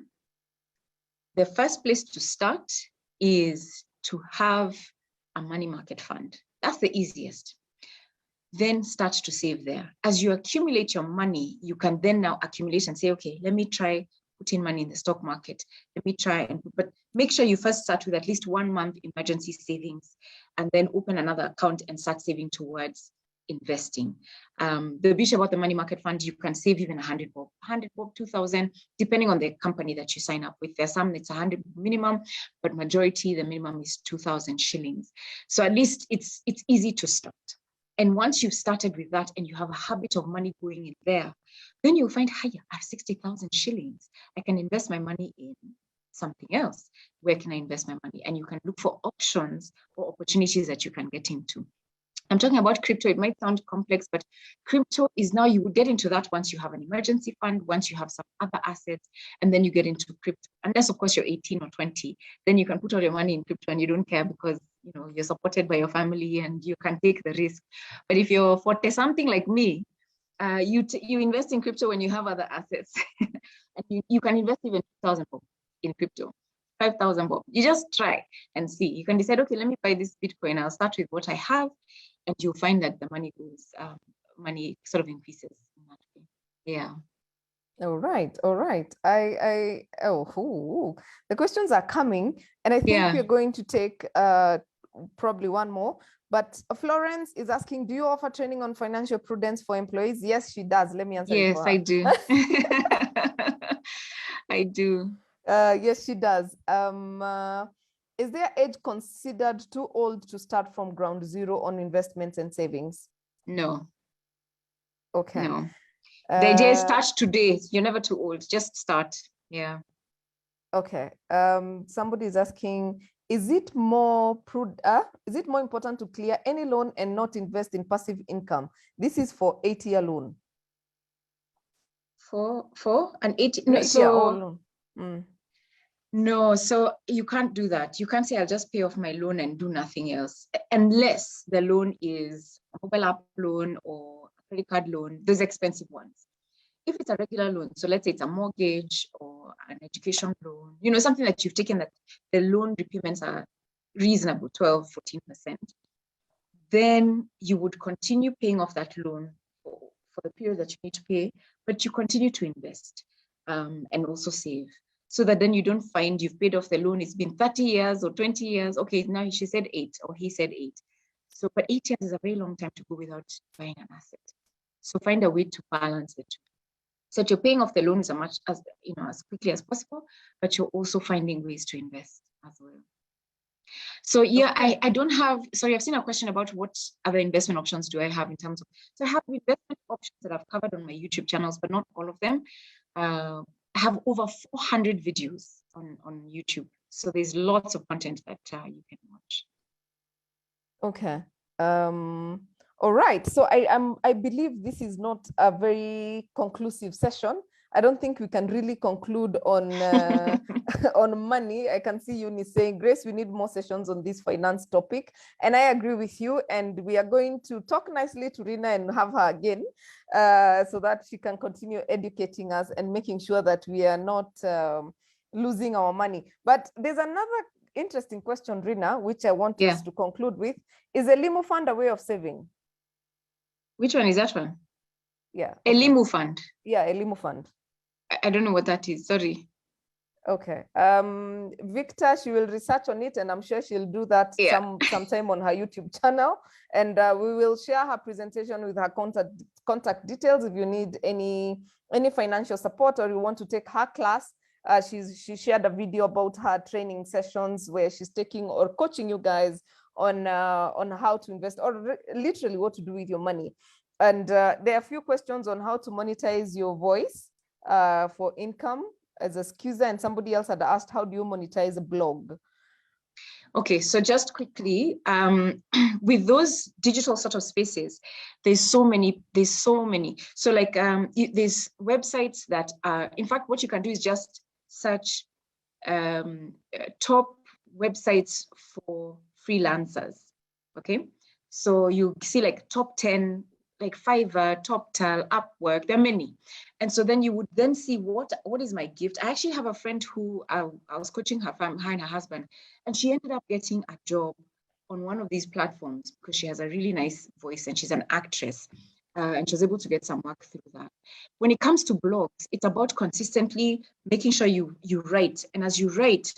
S2: The first place to start is to have a money market fund. That's the easiest. Then start to save there. As you accumulate your money, you can then now accumulate and say, okay, let me try putting money in the stock market. Let me try, but make sure you first start with at least 1 month emergency savings and then open another account and start saving towards investing. The beauty about the money market fund, you can save even 100 bob, 2,000, depending on the company that you sign up with. There's some it's 100 minimum, but majority, the minimum is 2,000 shillings. So at least it's easy to start. And once you've started with that and you have a habit of money going in there, then you'll find, hey, I have 60,000 shillings. I can invest my money in something else. Where can I invest my money? And you can look for options or opportunities that you can get into. I'm talking about crypto. It might sound complex, but crypto is now, you would get into that once you have an emergency fund, once you have some other assets, and then you get into crypto. Unless, of course, you're 18 or 20, then you can put all your money in crypto and you don't care because you're supported by your family and you can take the risk. But if you're 40 something like me, you invest in crypto when you have other assets. And you can invest even 2,000 bob in crypto, 5,000 bob. You just try and see. You can decide, okay, let me buy this Bitcoin. I'll start with what I have. And you'll find that the money sort of increases in that way. Yeah.
S1: All right. The questions are coming, and I think we're going to take probably one more. But Florence is asking, do you offer training on financial prudence for employees? Yes, she does. Let me answer.
S2: Yes, I do. I do.
S1: Yes, she does. Is their age considered too old to start from ground zero on investments and savings?
S2: No.
S1: Okay.
S2: No. The idea is start today. You're never too old. Just start. Yeah.
S1: Okay. Somebody is asking, is it more important to clear any loan and not invest in passive income? This is for 8-year loan.
S2: For an 8
S1: no, so loan.
S2: No, so you can't do that. You can't say I'll just pay off my loan and do nothing else, unless the loan is a mobile app loan or a credit card loan, those expensive ones. If it's a regular loan, so let's say it's a mortgage or an education loan, something that you've taken that the loan repayments are reasonable, 12, 14%, then you would continue paying off that loan for the period that you need to pay, but you continue to invest and also save. So that then you don't find you've paid off the loan, it's been 30 years or 20 years. Okay, now she said 8 or he said 8. So, but 8 years is a very long time to go without buying an asset. So find a way to balance it. So that you're paying off the loan as much as, as quickly as possible, but you're also finding ways to invest as well. So yeah,
S1: Okay.
S2: I don't have, sorry, I've seen a question about what other investment options do I have in terms of, so I have investment options that I've covered on my YouTube channels, but not all of them. I have over 400 videos on YouTube. So there's lots of content that you can watch.
S1: Okay. All right. So I believe this is not a very conclusive session. I don't think we can really conclude on on money. I can see Uni saying, Grace, we need more sessions on this finance topic. And I agree with you. And we are going to talk nicely to Rina and have her again so that she can continue educating us and making sure that we are not losing our money. But there's another interesting question, Rina, which I want us to conclude with. Is a limo fund a way of saving?
S2: Which one is that one?
S1: Yeah.
S2: Okay. A limo fund?
S1: Yeah, a limo fund.
S2: I don't know what that is. Sorry.
S1: Okay. Victor, she will research on it, and I'm sure she'll do that sometime on her YouTube channel. And we will share her presentation with her contact details if you need any financial support or you want to take her class. She shared a video about her training sessions where she's taking or coaching you guys on how to invest or literally what to do with your money. And there are a few questions on how to monetize your voice for income as a SKUSA, and somebody else had asked, how do you monetize a blog?
S2: Okay, so just quickly, with those digital sort of spaces, there's so many. So like there's websites that are, in fact, what you can do is just search top websites for freelancers. Okay, so you see like top 10, like Fiverr, TopTal, Upwork, there are many. And so then you would then see what is my gift. I actually have a friend who I was coaching her and her husband, and she ended up getting a job on one of these platforms because she has a really nice voice and she's an actress. And she was able to get some work through that. When it comes to blogs, it's about consistently making sure you write. And as you write,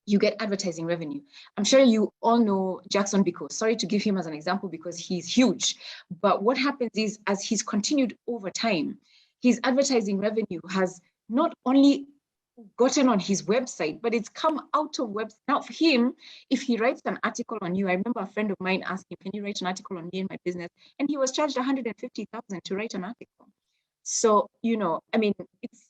S2: you get advertising revenue. I'm sure you all know Jackson Biko. Sorry to give him as an example because he's huge. But what happens is, as he's continued over time, his advertising revenue has not only gotten on his website, but it's come out of website. Now for him, if he writes an article on you, I remember a friend of mine asking, can you write an article on me and my business? And he was charged 150,000 to write an article. So, you know, I mean,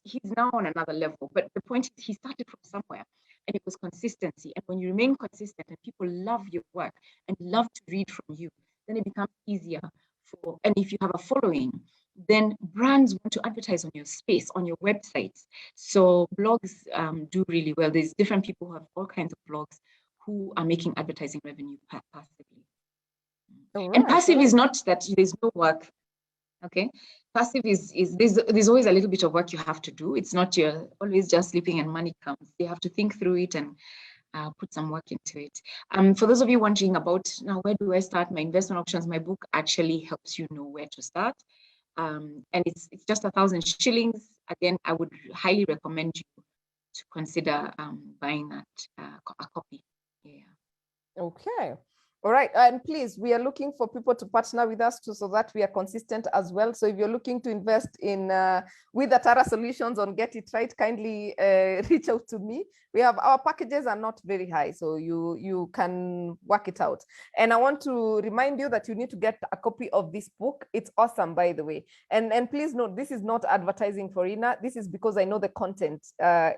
S2: he's now on another level, but the point is he started from somewhere and it was consistency. And when you remain consistent and people love your work and love to read from you, then it becomes easier and if you have a following, then brands want to advertise on your space, on your websites. So blogs do really well. There's different people who have all kinds of blogs who are making advertising revenue passively. Right, and passive is not that there's no work. Okay, passive is there's always a little bit of work you have to do. It's not you're always just sleeping and money comes. You have to think through it and put some work into it. For those of you wondering about now, where do I start my investment options? My book actually helps you know where to start. And it's just 1,000 shillings. Again, I would highly recommend you to consider buying that a copy. Yeah.
S1: Okay. All right. And please, we are looking for people to partner with us so that we are consistent as well. So if you're looking to invest in with Atara Solutions on Get It Right, kindly reach out to me. Our packages are not very high, so you can work it out. And I want to remind you that you need to get a copy of this book. It's awesome, by the way. And please note, this is not advertising for Rina. This is because I know the content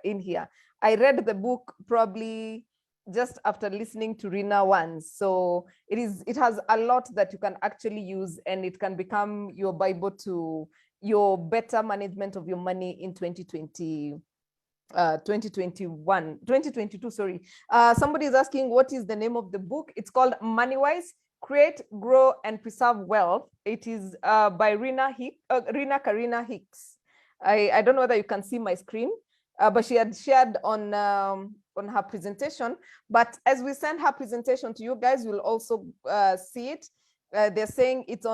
S1: in here. I read the book probably just after listening to Rina once. So it has a lot that you can actually use, and it can become your Bible to your better management of your money in 2022, sorry. Somebody is asking, what is the name of the book? It's called Moneywise, Create, Grow, and Preserve Wealth. It is by Rina Karina Hicks. I don't know whether you can see my screen, but she had shared on her presentation. But as we send her presentation to you guys, you'll also see it. They're saying it's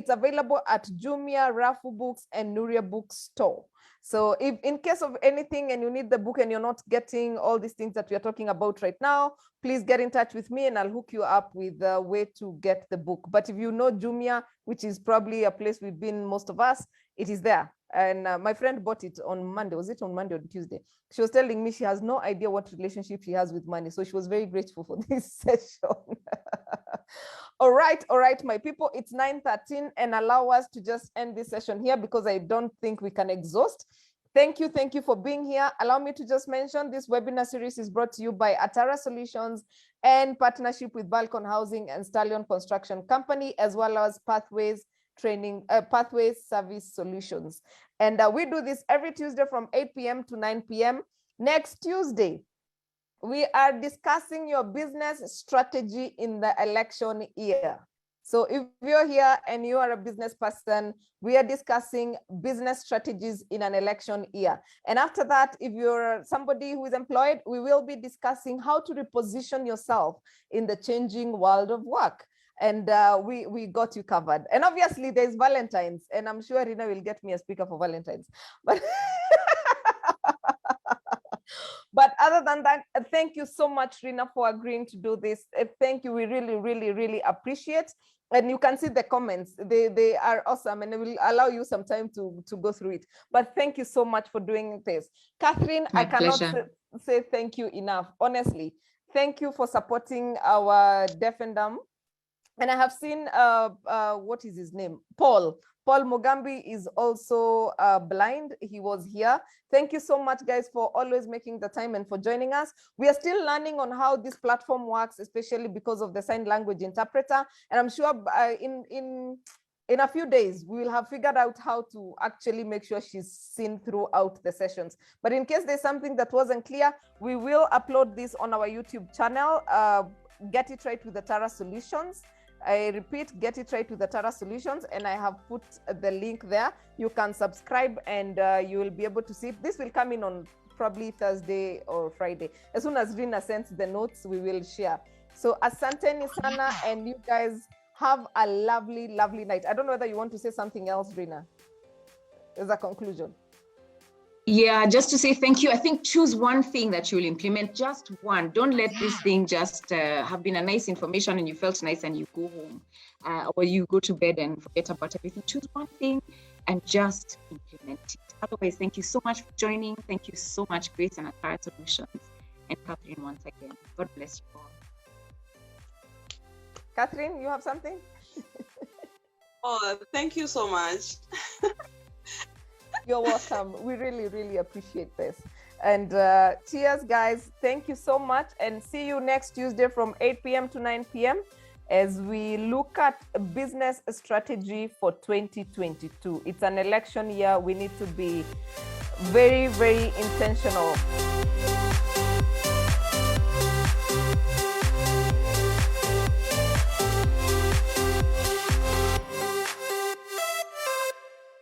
S1: available at Jumia, Rafu Books, and Nuria Bookstore. So if in case of anything and you need the book and you're not getting all these things that we are talking about right now, please get in touch with me and I'll hook you up with the way to get the book. But if you know Jumia, which is probably a place we've been most of us, it is there. And my friend bought it on Monday. Was it on Monday or Tuesday? She was telling me she has no idea what relationship she has with money. So she was very grateful for this session. All right, my people, it's 9:13 and allow us to just end this session here because I don't think we can exhaust. Thank you for being here. Allow me to just mention this webinar series is brought to you by Atara Solutions and partnership with Balcon Housing and Stallion Construction Company, as well as Pathways Service Solutions. And we do this every Tuesday from 8 p.m. to 9 p.m. Next Tuesday, we are discussing your business strategy in the election year. So if you're here and you are a business person, we are discussing business strategies in an election year. And after that, if you're somebody who is employed, we will be discussing how to reposition yourself in the changing world of work. And we got you covered. And obviously there's Valentine's, and I'm sure Rina will get me a speaker for Valentine's. But But other than that, thank you so much, Rina, for agreeing to do this. Thank you. We really appreciate. And you can see the comments. They are awesome, and I will allow you some time to go through it. But thank you so much for doing this. Catherine,
S2: My
S1: I cannot say thank you enough. Honestly, thank you for supporting our deaf and dumb. And I have seen, what is his name? Paul Mugambi is also blind. He was here. Thank you so much, guys, for always making the time and for joining us. We are still learning on how this platform works, especially because of the sign language interpreter. And I'm sure in a few days, we will have figured out how to actually make sure she's seen throughout the sessions. But in case there's something that wasn't clear, we will upload this on our YouTube channel. Get It Right with Atara Solutions. I repeat, Get It Right with Atara Solutions, and I have put the link there. You can subscribe and you will be able to see it. This will come in on probably Thursday or Friday. As soon as Rina sends the notes, we will share. So asante nisana, and you guys have a lovely night. I don't know whether you want to say something else, Rina, as a conclusion.
S2: Yeah, just to say thank you. I think choose one thing that you will implement, just one. Don't let this thing just have been a nice information and you felt nice and you go home or you go to bed and forget about everything. Choose one thing and just implement it. Otherwise, thank you so much for joining. Thank you so much, Grace and Atara Solutions. And Catherine, once again, God bless you all.
S1: Catherine, you have something?
S4: Oh, thank you so much.
S1: You're welcome. We really appreciate this. And cheers, guys. Thank you so much. And see you next Tuesday from 8 p.m. to 9 p.m. as we look at business strategy for 2022. It's an election year. We need to be very intentional.